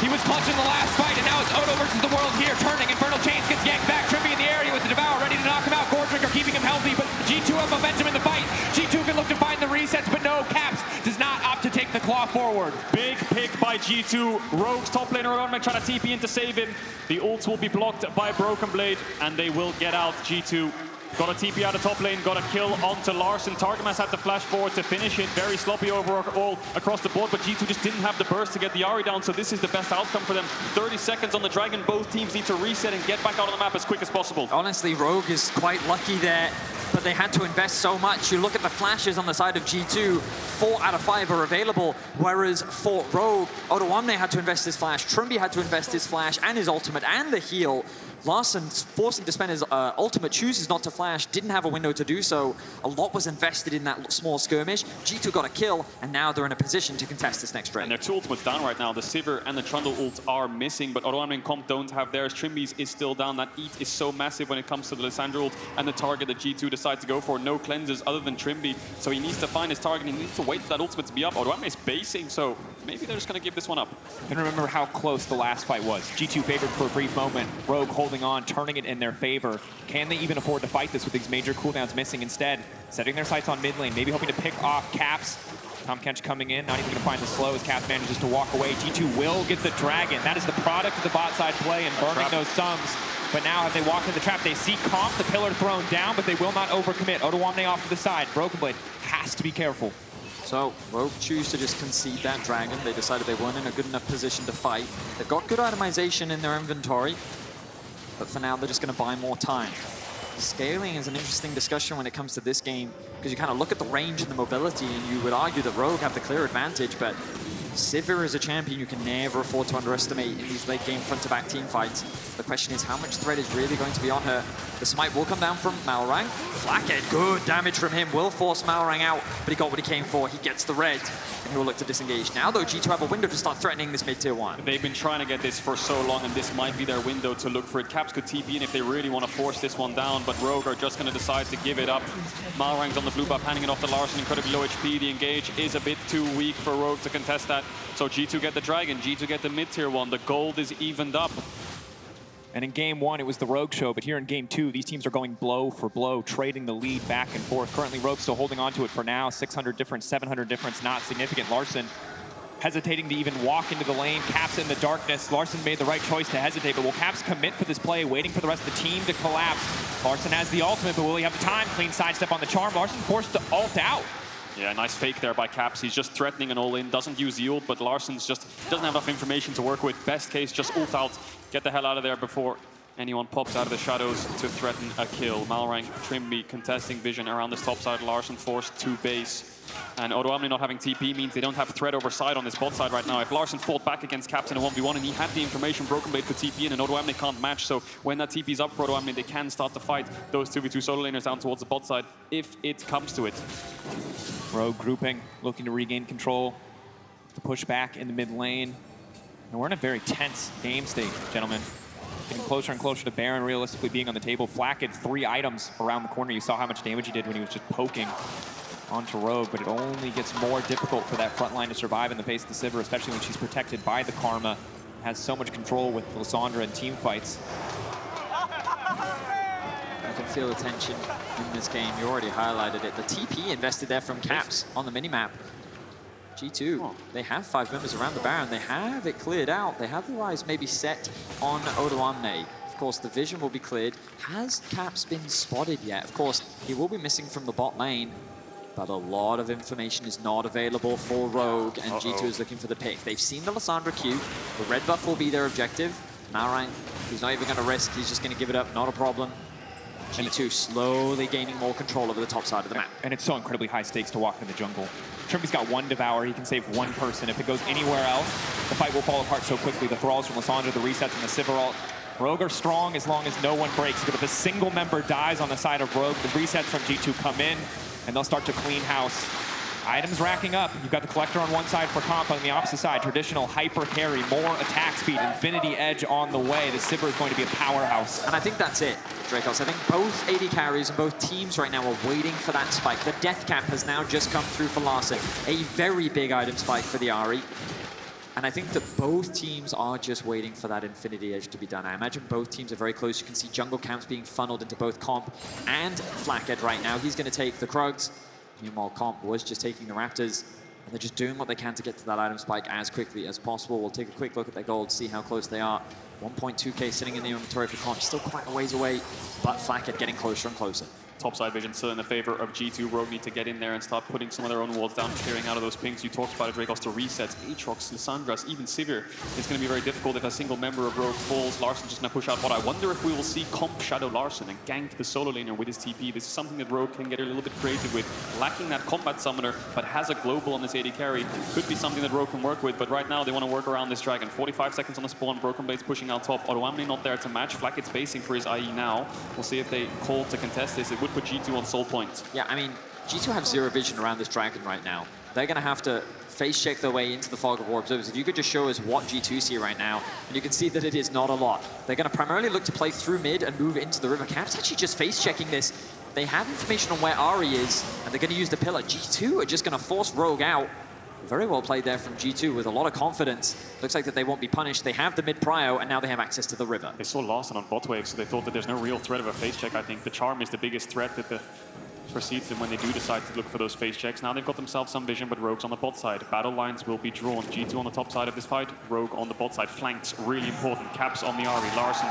he was clutch in the last fight, and now it's Odo versus the world here. Turning, Infernal Chains gets yanked back. Trymbi in the area with the Devour, ready to knock him out. Gordrick are keeping him healthy, but G2 have momentum in the fight. G2 can look to find the resets, but no, Caps does not opt to take the claw forward. Big pick by G2. Rogue's top laner Odoamne trying to TP in to save him. The ults will be blocked by BrokenBlade, and they will get out. G2 got a TP out of top lane, got a kill onto Larssen. Targamas had to flash forward to finish it. Very sloppy overall across the board, but G2 just didn't have the burst to get the Ahri down, so this is the best outcome for them. 30 seconds on the Dragon. Both teams need to reset and get back out on the map as quick as possible. Honestly, Rogue is quite lucky there, but they had to invest so much. You look at the flashes on the side of G2, 4 out of 5 are available, whereas for Rogue, Odoamne had to invest his flash, Trymbi had to invest his flash and his ultimate and the heal. Larssen, forcing to spend his ultimate, chooses not to flash, didn't have a window to do so. A lot was invested in that small skirmish. G2 got a kill, and now they're in a position to contest this next Drake. And their two ultimates down right now. The Sivir and the Trundle ults are missing, but Odoamne and Comp don't have theirs. Trymbi's is still down. That eat is so massive when it comes to the Lissandra ult and the target that G2 decide to go for. No cleanses other than Trymbi, so he needs to find his target. He needs to wait for that ultimate to be up. Odoamne is basing, so maybe they're just going to give this one up. And remember how close the last fight was. G2 favored for a brief moment. Rogue holding on, turning it in their favor. Can they even afford to fight this with these major cooldowns missing? Instead, setting their sights on mid lane, maybe hoping to pick off Caps. Tahm Kench coming in, not even going to find the slow as Caps manages to walk away. G2 will get the dragon. That is the product of the bot side play and burning those sums. But now have they walked in the trap? They see Comp, the pillar thrown down, but they will not overcommit. Odoamne off to the side. BrokenBlade has to be careful. So, Rogue choose to just concede that dragon. They decided they weren't in a good enough position to fight. They've got good itemization in their inventory, but for now they're just going to buy more time. Scaling is an interesting discussion when it comes to this game, because you kind of look at the range and the mobility, and you would argue that Rogue have the clear advantage, but Sivir is a champion you can never afford to underestimate in these late-game front-to-back team fights. The question is, how much threat is really going to be on her? The smite will come down from Malrang. Flakked, good damage from him, will force Malrang out, but he got what he came for. He gets the red, and he will look to disengage. Now, though, G2 have a window to start threatening this mid-tier 1. They've been trying to get this for so long, and this might be their window to look for it. Caps could TP in if they really want to force this one down, but Rogue are just going to decide to give it up. Malrang's on the blue buff, handing it off to Larssen, incredibly low HP. The engage is a bit too weak for Rogue to contest that. So G2 get the dragon, G2 get the mid-tier 1. The gold is evened up. And in game 1, it was the Rogue show, but here in game 2, these teams are going blow for blow, trading the lead back and forth. Currently, Rogue still holding on to it for now. 600 difference, 700 difference, not significant. Larssen hesitating to even walk into the lane. Caps in the darkness. Larssen made the right choice to hesitate, but will Caps commit for this play, waiting for the rest of the team to collapse? Larssen has the ultimate, but will he have the time? Clean sidestep on the charm. Larssen forced to ult out. Yeah, nice fake there by Caps. He's just threatening an all-in, doesn't use the ult, but Larsen's just doesn't have enough information to work with. Best case, just ult out, get the hell out of there before anyone pops out of the shadows to threaten a kill. Malrang, Trymbi contesting vision around this top side. Larssen forced to base. And Odoamne not having TP means they don't have threat over side on this bot side right now. If Larssen fought back against Caps in a 1v1 and he had the information, BrokenBlade could TP in and Odoamne can't match. So when that TP's up for Odoamne, they can start to fight those 2v2 solo laners down towards the bot side if it comes to it. Rogue grouping, looking to regain control, to push back in the mid lane. And we're in a very tense game state, gentlemen. Getting closer and closer to Baron realistically being on the table. Flakked 3 items around the corner. You saw how much damage he did when he was just poking onto Rogue, but it only gets more difficult for that front line to survive in the face of the Sivir, especially when she's protected by the Karma. Has so much control with Lissandra and team fights. I can feel the tension in this game. You already highlighted it. The TP invested there from Caps on the minimap. G2, they have 5 members around the Baron. They have it cleared out. They have their eyes maybe set on Odoamne. Of course, the vision will be cleared. Has Caps been spotted yet? Of course, he will be missing from the bot lane, but a lot of information is not available for Rogue, and G2 is looking for the pick. They've seen the Lissandra Q. The red buff will be their objective. Malrang, he's not even going to risk. He's just going to give it up. Not a problem. G2 slowly gaining more control over the top side of the map. And it's so incredibly high stakes to walk in the jungle. Trymbi's got 1 Devour. He can save 1 person. If it goes anywhere else, the fight will fall apart so quickly. The thralls from Lissandra, the resets from the Sivir ult. Rogue are strong as long as no one breaks. But if a single member dies on the side of Rogue, the resets from G2 come in, and they'll start to clean house. Items racking up. You've got the Collector on one side for Comp on the opposite side. Traditional hyper carry, more attack speed, Infinity Edge on the way. The Sivir is going to be a powerhouse. And I think that's it, Drakos. I think both AD carries and both teams right now are waiting for that spike. The Death Cap has now just come through for Larssen. A very big item spike for the Ahri. And I think that both teams are just waiting for that Infinity Edge to be done. I imagine both teams are very close. You can see jungle camps being funneled into both Comp and Flakked right now. He's going to take the Krugs. Meanwhile, Comp was just taking the Raptors, and they're just doing what they can to get to that item spike as quickly as possible. We'll take a quick look at their gold, see how close they are. 1.2k sitting in the inventory for Comp, still quite a ways away, but Flakked getting closer and closer. topside vision still in the favor of G2. Rogue need to get in there and start putting some of their own walls down, clearing out of those pings. You talked about it, Drakos, to resets, Aatrox, Lissandra, even Sivir. It's going to be very difficult if a single member of Rogue falls. Larssen just going to push out. But I wonder if we will see comp shadow Larssen and gank the solo laner with his TP. This is something that Rogue can get a little bit creative with. Lacking that combat summoner, but has a global on this AD carry. Could be something that Rogue can work with, but right now they want to work around this dragon. 45 seconds on the spawn, BrokenBlade's pushing out top. Odoamne not there to match. Flakked's spacing for his IE now. We'll see if they call to contest this. It would put G2 on soul point. Yeah, I mean, G2 have zero vision around this dragon right now. They're going to have to face check their way into the fog of war observers. If you could just show us what G2 see right now, and you can see that it is not a lot. They're going to primarily look to play through mid and move into the river. Cap's actually just face checking this. They have information on where Ahri is, and they're going to use the pillar. G2 are just going to force Rogue out. Very well played there from G2 with a lot of confidence. Looks like that they won't be punished. They have the mid prio, and now they have access to the river. They saw Larssen on bot wave, so they thought that there's no real threat of a face check. I think the charm is the biggest threat that precedes them when they do decide to look for those face checks. Now they've got themselves some vision, but Rogue's on the bot side. Battle lines will be drawn. G2 on the top side of this fight, Rogue on the bot side. Flanks, really important. Caps on the Ahri, Larssen,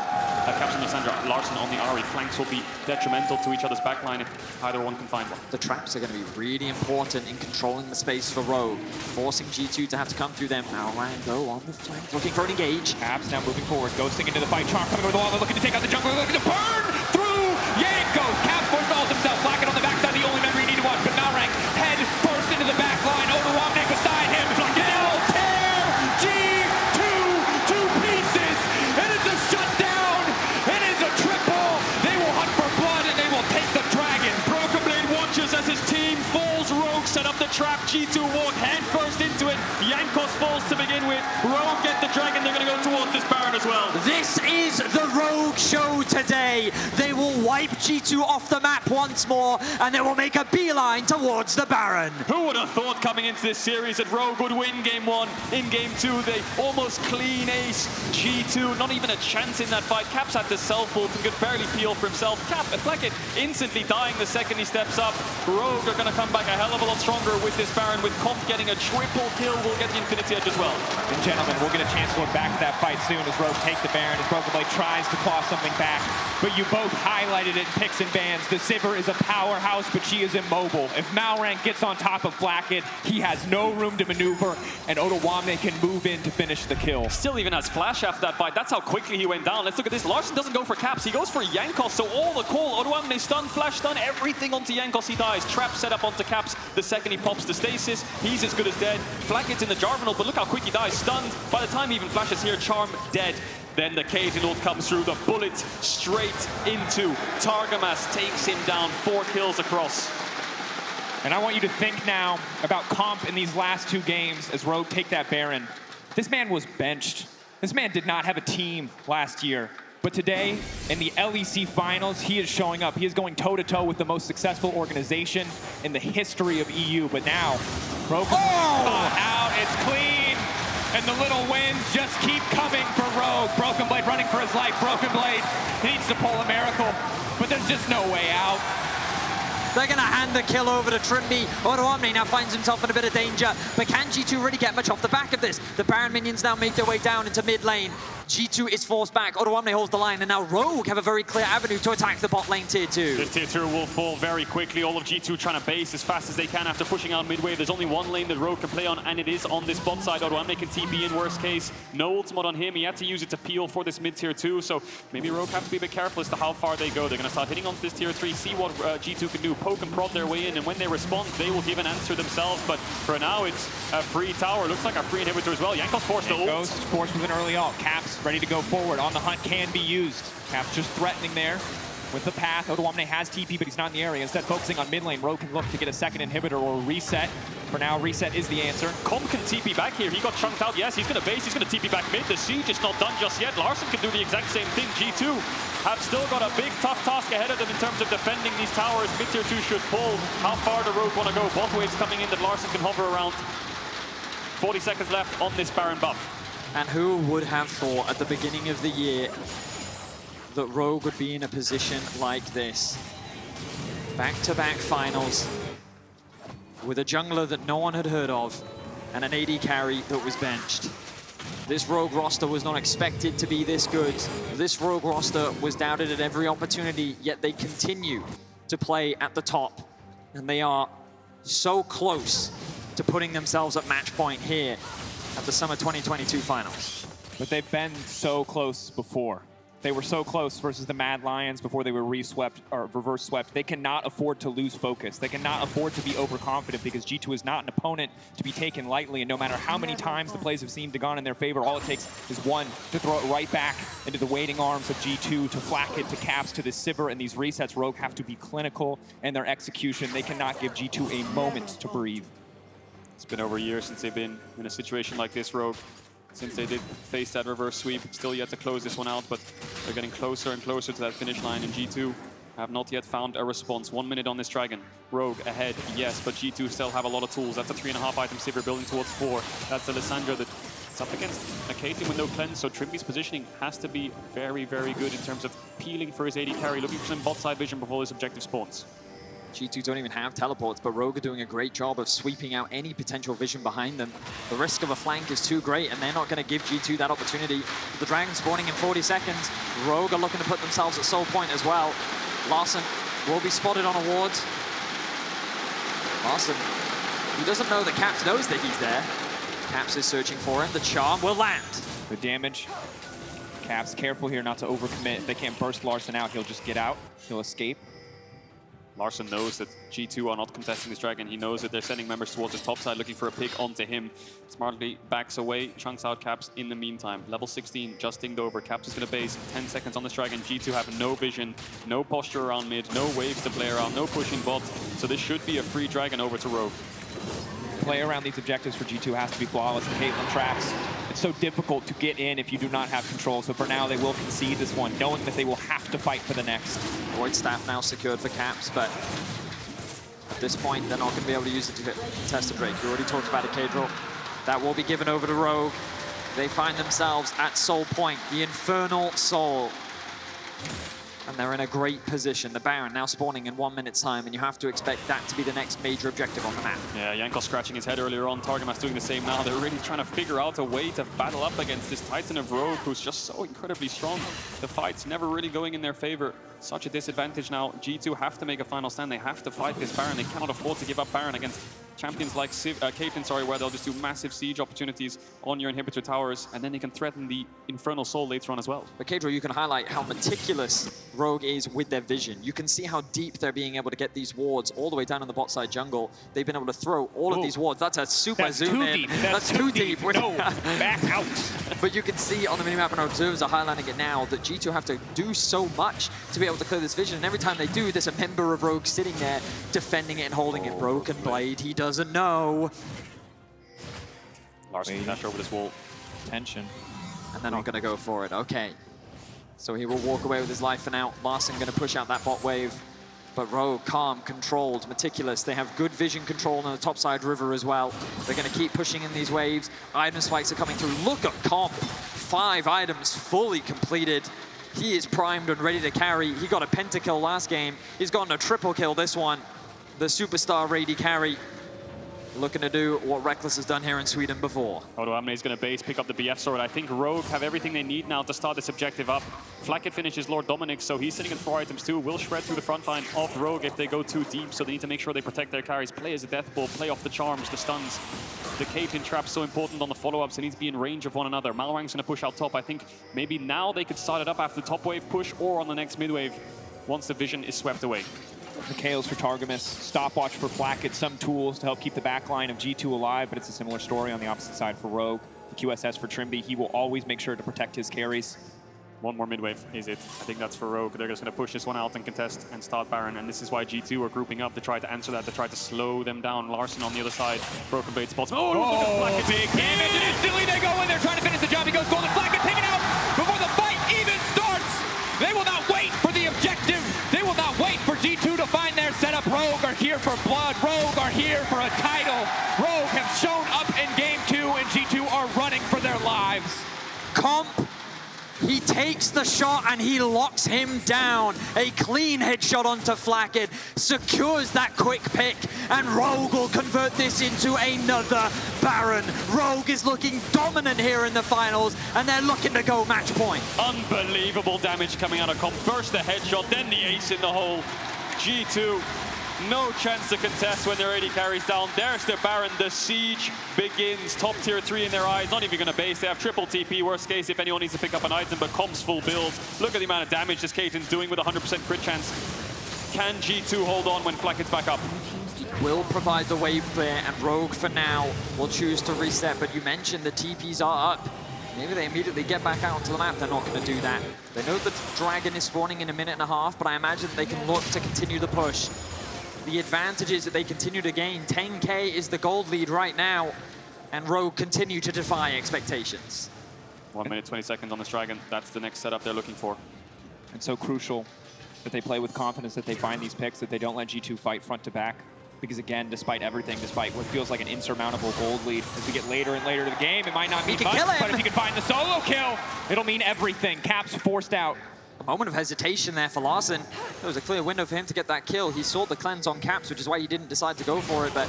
Caps on Lissandra, Larssen on the Ahri. Flanks will be detrimental to each other's backline if either one can find one. The traps are going to be really important in controlling the space for Rogue, forcing G2 to have to come through them. Malrang, though, on the flank, looking for an engage. Caps now moving forward, ghosting into the fight. Charm coming over the wall, they're looking to take out the jungler, looking to burn through Jankos. Caps forced all himself, Flakked on the backside, the only member you need to watch, but Malrang head first into the back line, Odoamne beside him. They'll tear G2 to pieces. It is a shutdown. It is a triple. They will hunt for blood and they will take the dragon. BrokenBlade watches as his team falls. Rogue set up the trap. G2 walk head first into it. Jankos falls to begin with. Rogue get the dragon. They're going to go towards this Baron as well. This is the Rogue show today. They will wipe G2 off the map once more, and they will make a beeline towards the Baron. Who would have thought coming into this series that Rogue would win game 1? In game 2, they almost clean ace G2. Not even a chance in that fight. Caps had to self-ult and could barely peel for himself. Flakked instantly dying the second he steps up. Rogue are going to come back a hell of a lot stronger with this Baron, with Comp getting a triple kill. We'll get the Infinity Edge as well. And gentlemen, we'll get a chance to look back at that fight soon as Rogue take the Baron, as BrokenBlade tries to claw something back. But you both highlighted it in picks and bans. The Sivir is a powerhouse, but she is immobile. If Malrang gets on top of Flakked, he has no room to maneuver, and Odoamne can move in to finish the kill. Still even has flash after that fight. That's how quickly he went down. Let's look at this. Larssen doesn't go for Caps. He goes for Jankos, so all the call. Odoamne stun, flash stun, everything onto Jankos. He dies. Trap set up onto Caps. The second he pops the stasis, he's as good as dead. Flakked's in the Jarvan, but look how quick he dies. Stunned. By the time he even flashes here, Charm dead. Then the Caedrel comes through, the bullet straight into Targamas, takes him down, 4 kills across. And I want you to think now about Comp in these last 2 games as Rogue take that Baron. This man was benched. This man did not have a team last year. But today, in the LEC finals, he is showing up. He is going toe-to-toe with the most successful organization in the history of EU. But now, Broken out, it's clean. And the little wins just keep coming for Rogue. BrokenBlade running for his life. BrokenBlade needs to pull a miracle, but there's just no way out. They're going to hand the kill over to Trymbi. Odoamne now finds himself in a bit of danger, but can G2 really get much off the back of this? The Baron minions now make their way down into mid lane. G2 is forced back. Odoamne holds the line, and now Rogue have a very clear avenue to attack the bot lane tier 2. This tier 2 will fall very quickly. All of G2 trying to base as fast as they can after pushing out midway. There's only one lane that Rogue can play on, and it is on this bot side. Odoamne can TP in worst case. No ultimate on him. He had to use it to peel for this mid tier 2, so maybe Rogue have to be a bit careful as to how far they go. They're going to start hitting onto this tier 3, see what G2 can do, poke and prod their way in, and when they respond, they will give an answer themselves. But for now, it's a free tower. Looks like a free inhibitor as well. Jankos forced the ult. Jankos forced with an early ult. Caps ready to go forward. On the hunt can be used. Caps just threatening there with the path. Odoamne has TP, but he's not in the area. Instead, focusing on mid lane. Rogue can look to get a second inhibitor or reset. For now, reset is the answer. Com can TP back here. He got chunked out. Yes, he's going to base. He's going to TP back mid. The siege is not done just yet. Larssen can do the exact same thing. G2 have still got a big, tough task ahead of them in terms of defending these towers. Mid tier 2 should pull. How far the Rogue want to go? Bot waves coming in that Larssen can hover around. 40 seconds left on this Baron buff. And who would have thought at the beginning of the year that Rogue would be in a position like this? Back-to-back finals with a jungler that no one had heard of and an AD carry that was benched. This Rogue roster was not expected to be this good. This Rogue roster was doubted at every opportunity, yet they continue to play at the top. And they are so close to putting themselves at match point here at the Summer 2022 finals. But they've been so close before. They were so close versus the Mad Lions before they were re-swept or reverse swept. They cannot afford to lose focus. They cannot afford to be overconfident because G2 is not an opponent to be taken lightly. And no matter how many times the plays have seemed to gone in their favor, all it takes is one to throw it right back into the waiting arms of G2, to Flakked, to Caps, to the Sivir. And these resets, Rogue have to be clinical in their execution. They cannot give G2 a moment to breathe. It's been over a year since they've been in a situation like this, Rogue. Since they did face that reverse sweep, still yet to close this one out, but they're getting closer and closer to that finish line, and G2 have not yet found a response. 1 minute on this Dragon. Rogue ahead, yes, but G2 still have a lot of tools. That's a 3.5 item Sivir building towards 4. That's the Lissandra that's up against a Caitlyn with no cleanse, so Trymbi's positioning has to be very, very good in terms of peeling for his AD carry, looking for some bot side vision before his objective spawns. G2 don't even have teleports, but Rogue are doing a great job of sweeping out any potential vision behind them. The risk of a flank is too great, and they're not going to give G2 that opportunity. The Dragon spawning in 40 seconds. Rogue are looking to put themselves at soul point as well. Larssen will be spotted on a ward. Larssen, he doesn't know that Caps knows that he's there. Caps is searching for him. The charm will land. The damage. Caps careful here not to overcommit. If they can't burst Larssen out, he'll just get out. He'll escape. Larssen knows that G2 are not contesting this Dragon. He knows that they're sending members towards his top side, looking for a pick onto him. Smartly backs away, chunks out Caps in the meantime. Level 16, just dinged over. Caps is going to base 10 seconds on this Dragon. G2 have no vision, no posture around mid, no waves to play around, no pushing bot. So this should be a free Dragon over to Rogue. Play around these objectives for G2 has to be flawless. The Caitlyn traps, it's so difficult to get in if you do not have control. So for now, they will concede this one, knowing that they will have to fight for the next. Void Staff now secured for Caps, but at this point, they're not going to be able to use it to contest a Drake. You already talked about a Caedrel. That will be given over to Rogue. They find themselves at Soul Point, the Infernal Soul. And they're in a great position. The Baron now spawning in 1 minute's time, and you have to expect that to be the next major objective on the map. Yeah, Jankos scratching his head earlier on. Targamas doing the same now. They're really trying to figure out a way to battle up against this Titan of Rogue, who's just so incredibly strong. The fight's never really going in their favor. Such a disadvantage now. G2 have to make a final stand. They have to fight this Baron. They cannot afford to give up Baron against champions like Caitlyn, where they'll just do massive siege opportunities on your inhibitor towers, and then they can threaten the Infernal Soul later on as well. But Caedrel, you can highlight how meticulous Rogue is with their vision. You can see how deep they're being able to get these wards all the way down in the bot side jungle. They've been able to throw all of these wards. That's a super zoom in. That's too deep. No, back out. But you can see on the minimap, and our observers are highlighting it now, that G2 have to do so much to be able to clear this vision. And every time they do, there's a member of Rogue sitting there defending it and holding it. BrokenBlade, he doesn't know. Larssen can dash over this wall. Tension. And they're not going to go for it. Okay. So he will walk away with his life for now. Larssen going to push out that bot wave. But Rogue, calm, controlled, meticulous. They have good vision control on the topside river as well. They're going to keep pushing in these waves. Item spikes are coming through. Look at Comp. 5 items fully completed. He is primed and ready to carry. He got a pentakill last game. He's gotten a triple kill this one. The superstar AD carry. Looking to do what Rekkles has done here in Sweden before. Odoamne is going to base, pick up the BF sword. I think Rogue have everything they need now to start this objective up. Flakked finishes Lord Dominic, so he's sitting at 4 items too. Will shred through the front line of Rogue if they go too deep, so they need to make sure they protect their carries. Play as a death ball, play off the charms, the stuns. The Caitlyn trap's so important on the follow-ups. They need to be in range of one another. Malrang's going to push out top. I think maybe now they could start it up after the top wave push or on the next mid wave once the vision is swept away. The KOs for Targamas, stopwatch for Flakked, some tools to help keep the back line of G2 alive, but it's a similar story on the opposite side for Rogue. The QSS for Trymbi, he will always make sure to protect his carries. One more mid-wave is it. I think that's for Rogue. They're just going to push this one out and contest and start Baron, and this is why G2 are grouping up to try to answer that, to try to slow them down. Larssen on the other side, BrokenBlade spots. Oh, look at Flakked. Big damage, and instantly they go in there trying to finish the job. He goes golden, Flakked taken out before the fight even starts. They will not wait for the objective. They will not wait for G2 to find their setup. Rogue are here for blood. Rogue are here for a title. Rogue have shown up in game 2, and G2 are running for their lives. Comp, he takes the shot and he locks him down. A clean headshot onto Flakked, secures that quick pick, and Rogue will convert this into another Baron. Rogue is looking dominant here in the finals, and they're looking to go match point. Unbelievable damage coming out of Comp. First the headshot, then the ace in the hole. G2. No chance to contest when their AD carries down. There's the Baron. The siege begins. Top tier 3 in their eyes. Not even going to base. They have triple TP. Worst case, if anyone needs to pick up an item, but Comp's full build. Look at the amount of damage this Caitlyn's doing with 100% crit chance. Can G2 hold on when Flakked's back up? Will provide the wave clear, and Rogue for now will choose to reset. But you mentioned the TPs are up. Maybe they immediately get back out onto the map. They're not going to do that. They know the dragon is spawning in a minute and a half, but I imagine they can look to continue the push. The advantage is that they continue to gain. 10K is the gold lead right now, and Rogue continue to defy expectations. 1 minute, 20 seconds on this dragon. That's the next setup they're looking for. And so crucial that they play with confidence, that they find these picks, that they don't let G2 fight front to back. Because again, despite everything, despite what feels like an insurmountable gold lead, as we get later and later to the game, it might not mean much, but if you can find the solo kill, it'll mean everything. Caps forced out. A moment of hesitation there for Larssen. There was a clear window for him to get that kill. He sought the cleanse on Caps, which is why he didn't decide to go for it, but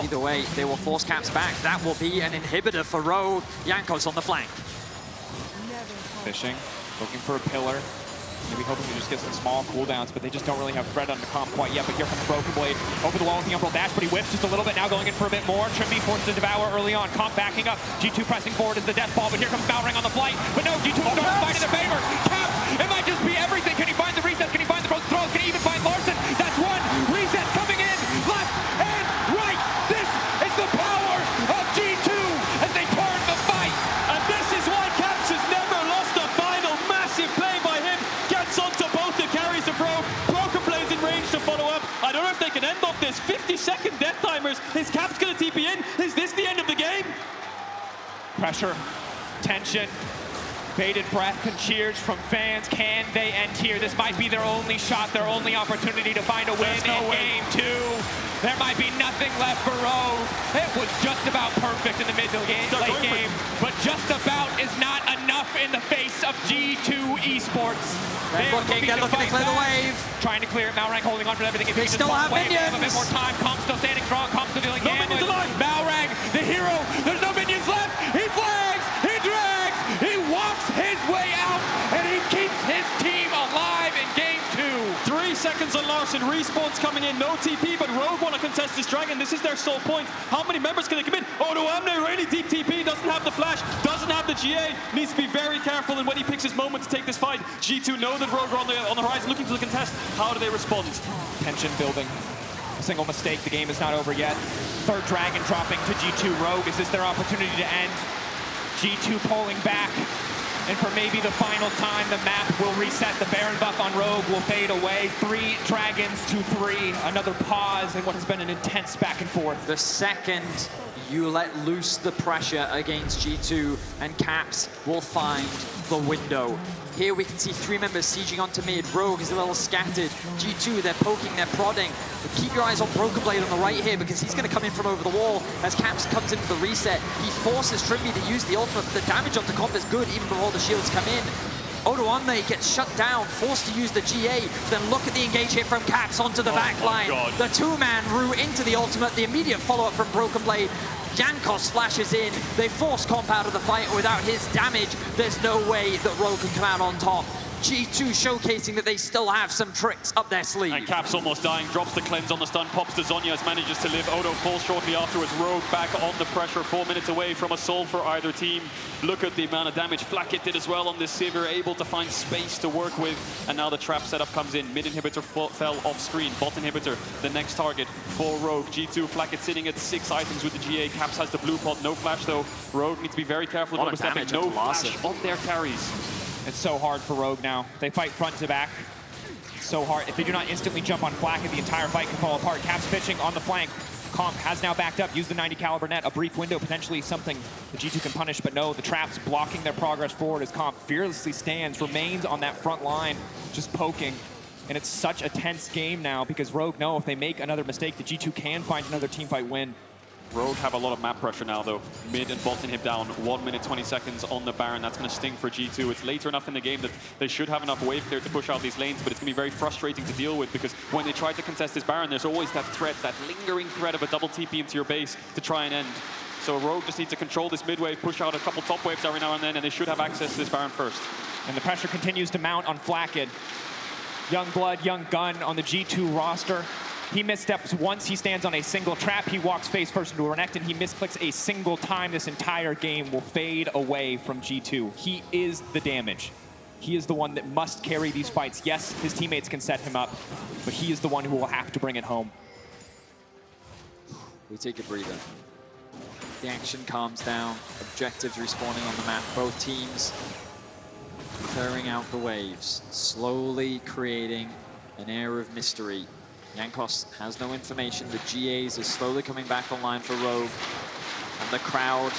either way, they will force Caps back. That will be an inhibitor for Rogue. Jankos on the flank. Fishing, looking for a pillar. Maybe hoping to just get some small cooldowns, but they just don't really have threat on the comp quite yet. But here comes BrokenBlade over the wall with the Umbral dash, but he whips just a little bit now, going in for a bit more. Trymbi forced to devour early on. Comp backing up. G2 pressing forward as the death ball, but here comes Malrang on the flight. But no, G2 starts to fight in their favor. Cap, it might just be everything. Can he find the resets? Can he find the broken throws? Can he even find Larssen? That's one reset coming in, left and right. This is the power of G2 as they turn the fight. And this is why Caps has never lost a final. Massive play by him. Gets onto both the carries of Rogue. BrokenBlade's in range to follow up. I don't know if they can end off this. 50-second death timers. Is Caps going to TP in? Is this the end of the game? Pressure, tension, bated breath and cheers from fans. Can they end here? This might be their only shot, their only opportunity to find a win in game 2. There might be nothing left for Rogue. It was just about perfect in the late game, but just about is not enough in the face of G2 Esports. They're looking to clear the wave. Trying to clear it. Malrang holding on for everything. If They still have wave, minions. they have a bit more time. Comp's still standing strong. Comp's still dealing damage. minions alive. Malrang, the hero. There's no minions left. He flags. He drags. He walks his way out, and he keeps his team alive in game 2. 3 seconds on Larssen. Respawn's coming in. No TP, but Rogue want to contest this dragon. This is their sole point. How many members can they come in? Odoamne, really deep TP. Doesn't have the flash. Doesn't have the GA. Needs to be very careful in when he picks his moment to take this fight. G2 know that Rogue are on the horizon looking to the contest. How do they respond? Tension building. A single mistake. The game is not over yet. Third dragon dropping to G2 Rogue. Is this their opportunity to end? G2 pulling back. And for maybe the final time, the map will reset. The Baron buff on Rogue will fade away. 3 dragons to 3. Another pause in what has been an intense back and forth. The second you let loose the pressure against G2, and Caps will find the window. Here we can see 3 members sieging onto mid. Rogue is a little scattered. G2, they're poking, they're prodding. But keep your eyes on BrokenBlade on the right here, because he's going to come in from over the wall as Caps comes into the reset. He forces Trymbi to use the ultimate, but the damage onto Comp is good even before the shields come in. Odoamne gets shut down, forced to use the GA. Then look at the engage hit from Caps onto the back line. The 2-man Rue into the ultimate, the immediate follow-up from BrokenBlade. Jankos flashes in. They force Comp out of the fight. Without his damage, there's no way that Rogue can come out on top. G2 showcasing that they still have some tricks up their sleeve. And Caps almost dying, drops the cleanse on the stun, pops to Zhonya's, manages to live. Odo falls shortly afterwards. Rogue back on the pressure, 4 minutes away from a soul for either team. Look at the amount of damage Flakked did as well on this Sivir, able to find space to work with. And now the trap setup comes in. Mid inhibitor fell off screen. Bot inhibitor, the next target for Rogue. G2, Flakked sitting at 6 items with the GA. Caps has the blue pot, no flash though. Rogue needs to be very careful of overstepping. No flash on their carries. It's so hard for Rogue now. They fight front to back. It's so hard. If they do not instantly jump on Flakked, the entire fight can fall apart. Caps pitching on the flank. Comp has now backed up, used the 90 caliber net. A brief window, potentially something the G2 can punish, but no, the trap's blocking their progress forward as Comp fearlessly stands, remains on that front line, just poking. And it's such a tense game now because Rogue know if they make another mistake, the G2 can find another teamfight win. Rogue have a lot of map pressure now, though. Mid and bot inhib down. 1 minute, 20 seconds on the Baron. That's going to sting for G2. It's later enough in the game that they should have enough wave clear to push out these lanes, but it's going to be very frustrating to deal with because when they try to contest this Baron, there's always that threat, that lingering threat of a double TP into your base to try and end. So Rogue just needs to control this mid wave, push out a couple top waves every now and then, and they should have access to this Baron first. And the pressure continues to mount on Flakked. Young blood, young gun on the G2 roster. He missteps once, he stands on a single trap, he walks face first into Renekton, he misclicks a single time, this entire game will fade away from G2. He is the damage. He is the one that must carry these fights. Yes, his teammates can set him up, but he is the one who will have to bring it home. We take a breather. The action calms down, objectives respawning on the map, both teams clearing out the waves, slowly creating an air of mystery. Jankos has no information. The GAs is slowly coming back online for Rogue. And the crowd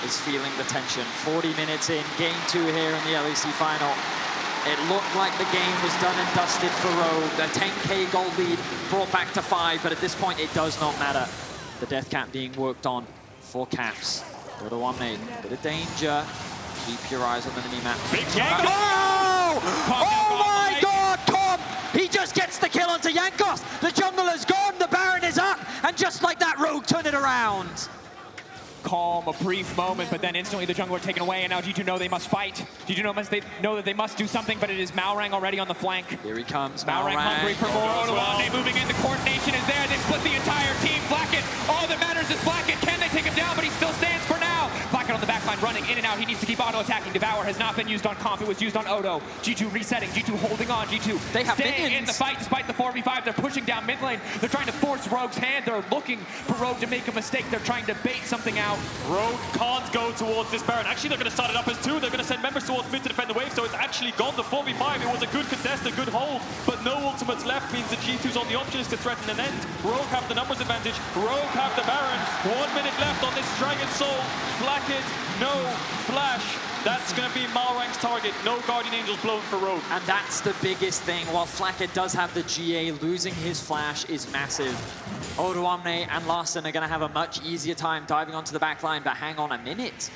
is feeling the tension. 40 minutes in, game 2 here in the LEC final. It looked like the game was done and dusted for Rogue. The 10k gold lead brought back to 5, but at this point it does not matter. The death cap being worked on for Caps. Odoamne, bit of danger. Keep your eyes on the mini-map. Big Oh! Oh my god, Tahm! He just gets the kill onto Jankos. The jungle is gone, the Baron is up, and just like that, Rogue turned it around. Calm, a brief moment, but then instantly the jungle are taken away, and now G2 know they must fight. G2 know that they must do something, but it is Malrang already on the flank. Here he comes, Malrang hungry for more. Odoamne moving in, the coordination is there. They split the entire team. Flakked, all that matters is Flakked. Can they take him down? But he still stands for now. Flakked on the backline, running in and out. He needs to keep auto-attacking. Devour has not been used on Comp. It was used on Odo. G2 resetting. G2 holding on. G2 they have staying minions in the fight despite the 4v5. They're pushing down mid lane. They're trying to force Rogue's hand. They're looking for Rogue to make a mistake. They're trying to bait something out. Rogue can't go towards this Baron. Actually, they're going to start it up as 2. They're going to send members towards mid to defend the wave, so it's actually gone the 4v5. It was a good contest, a good hold, but no ultimates left means the G2's on the options to threaten an end. Rogue have the numbers advantage. Rogue have the Baron. 1 minute left on this Dragon Soul. Flakked, no flash. That's going to be Malrang's target. No Guardian Angels blown for Rogue. And that's the biggest thing. While Flakked does have the GA, losing his flash is massive. Odoamne and Larssen are going to have a much easier time diving onto the back line, but hang on a minute.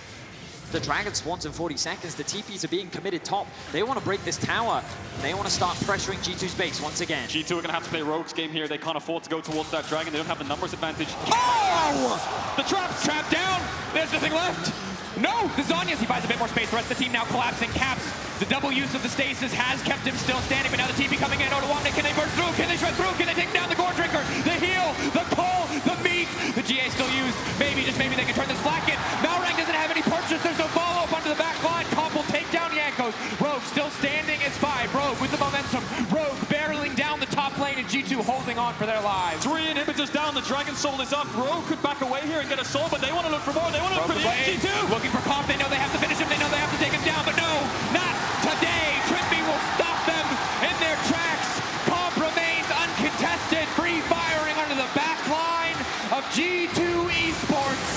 The Dragon spawns in 40 seconds. The TPs are being committed top. They want to break this tower. They want to start pressuring G2's base once again. G2 are going to have to play Rogue's game here. They can't afford to go towards that Dragon. They don't have the numbers advantage. Oh! The trap's trapped down. There's nothing left. No, the Zhonya's, he buys a bit more space. The rest of the team now collapsing. Caps, the double use of the stasis has kept him still standing, but now the TP coming in. Odoamne, can they burst through? Can they shred through? Can they take down the Gore Drinker? The heal, the pull, the meat. The GA still used. Maybe, just maybe they can turn this Flakked. Malrang doesn't have any purchase. There's no follow-up onto the back line. Comp will take down Jankos. Rogue still standing as 5. Rogue with the momentum. Rogue barreling down the top lane, and G2 holding on for their lives. 3 inhibitors down. The Dragon Soul is up. Rogue could back away here and get a soul, but they want to look for more. They want to look for the G2. Looking for Comp. They know they have to finish him. They know they have to take him down, but no, not today. Trymbi will stop them in their tracks. Comp remains uncontested. Free firing under the back line of G2 Esports.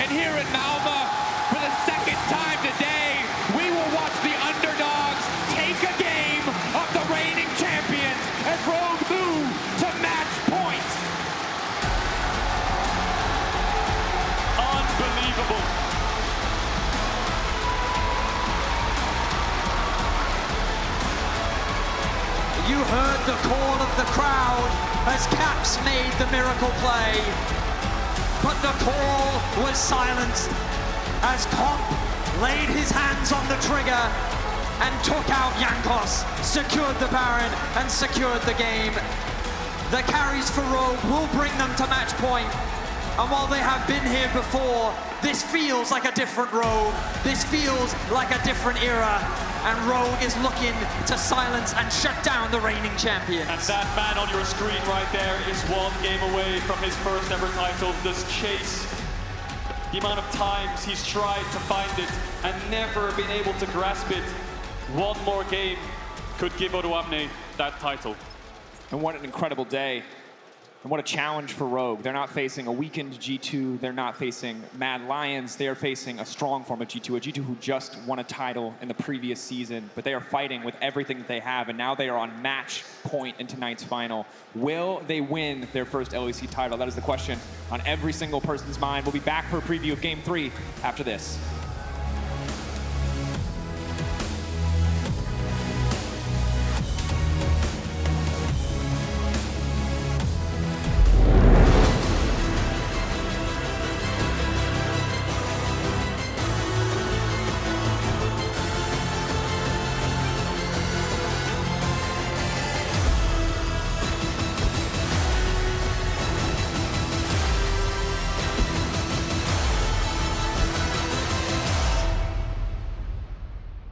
And here in Malmö, for the second time today, we will watch the underdogs take a game of the reigning champions as Rogue move to match point. Unbelievable. You heard the call of the crowd as Caps made the miracle play. But the call was silenced as Comp laid his hands on the trigger and took out Jankos, secured the Baron and secured the game. The carries for Rogue will bring them to match point. And while they have been here before, this feels like a different Rogue. This feels like a different era. And Rogue is looking to silence and shut down the reigning champions. And that man on your screen right there is 1 game away from his first ever title. This chase, the amount of times he's tried to find it and never been able to grasp it. 1 more game could give Odoamne that title. And what an incredible day. And what a challenge for Rogue. They're not facing a weakened G2. They're not facing Mad Lions. They are facing a strong form of G2, a G2 who just won a title in the previous season. But they are fighting with everything that they have, and now they are on match point in tonight's final. Will they win their first LEC title? That is the question on every single person's mind. We'll be back for a preview of Game 3 after this.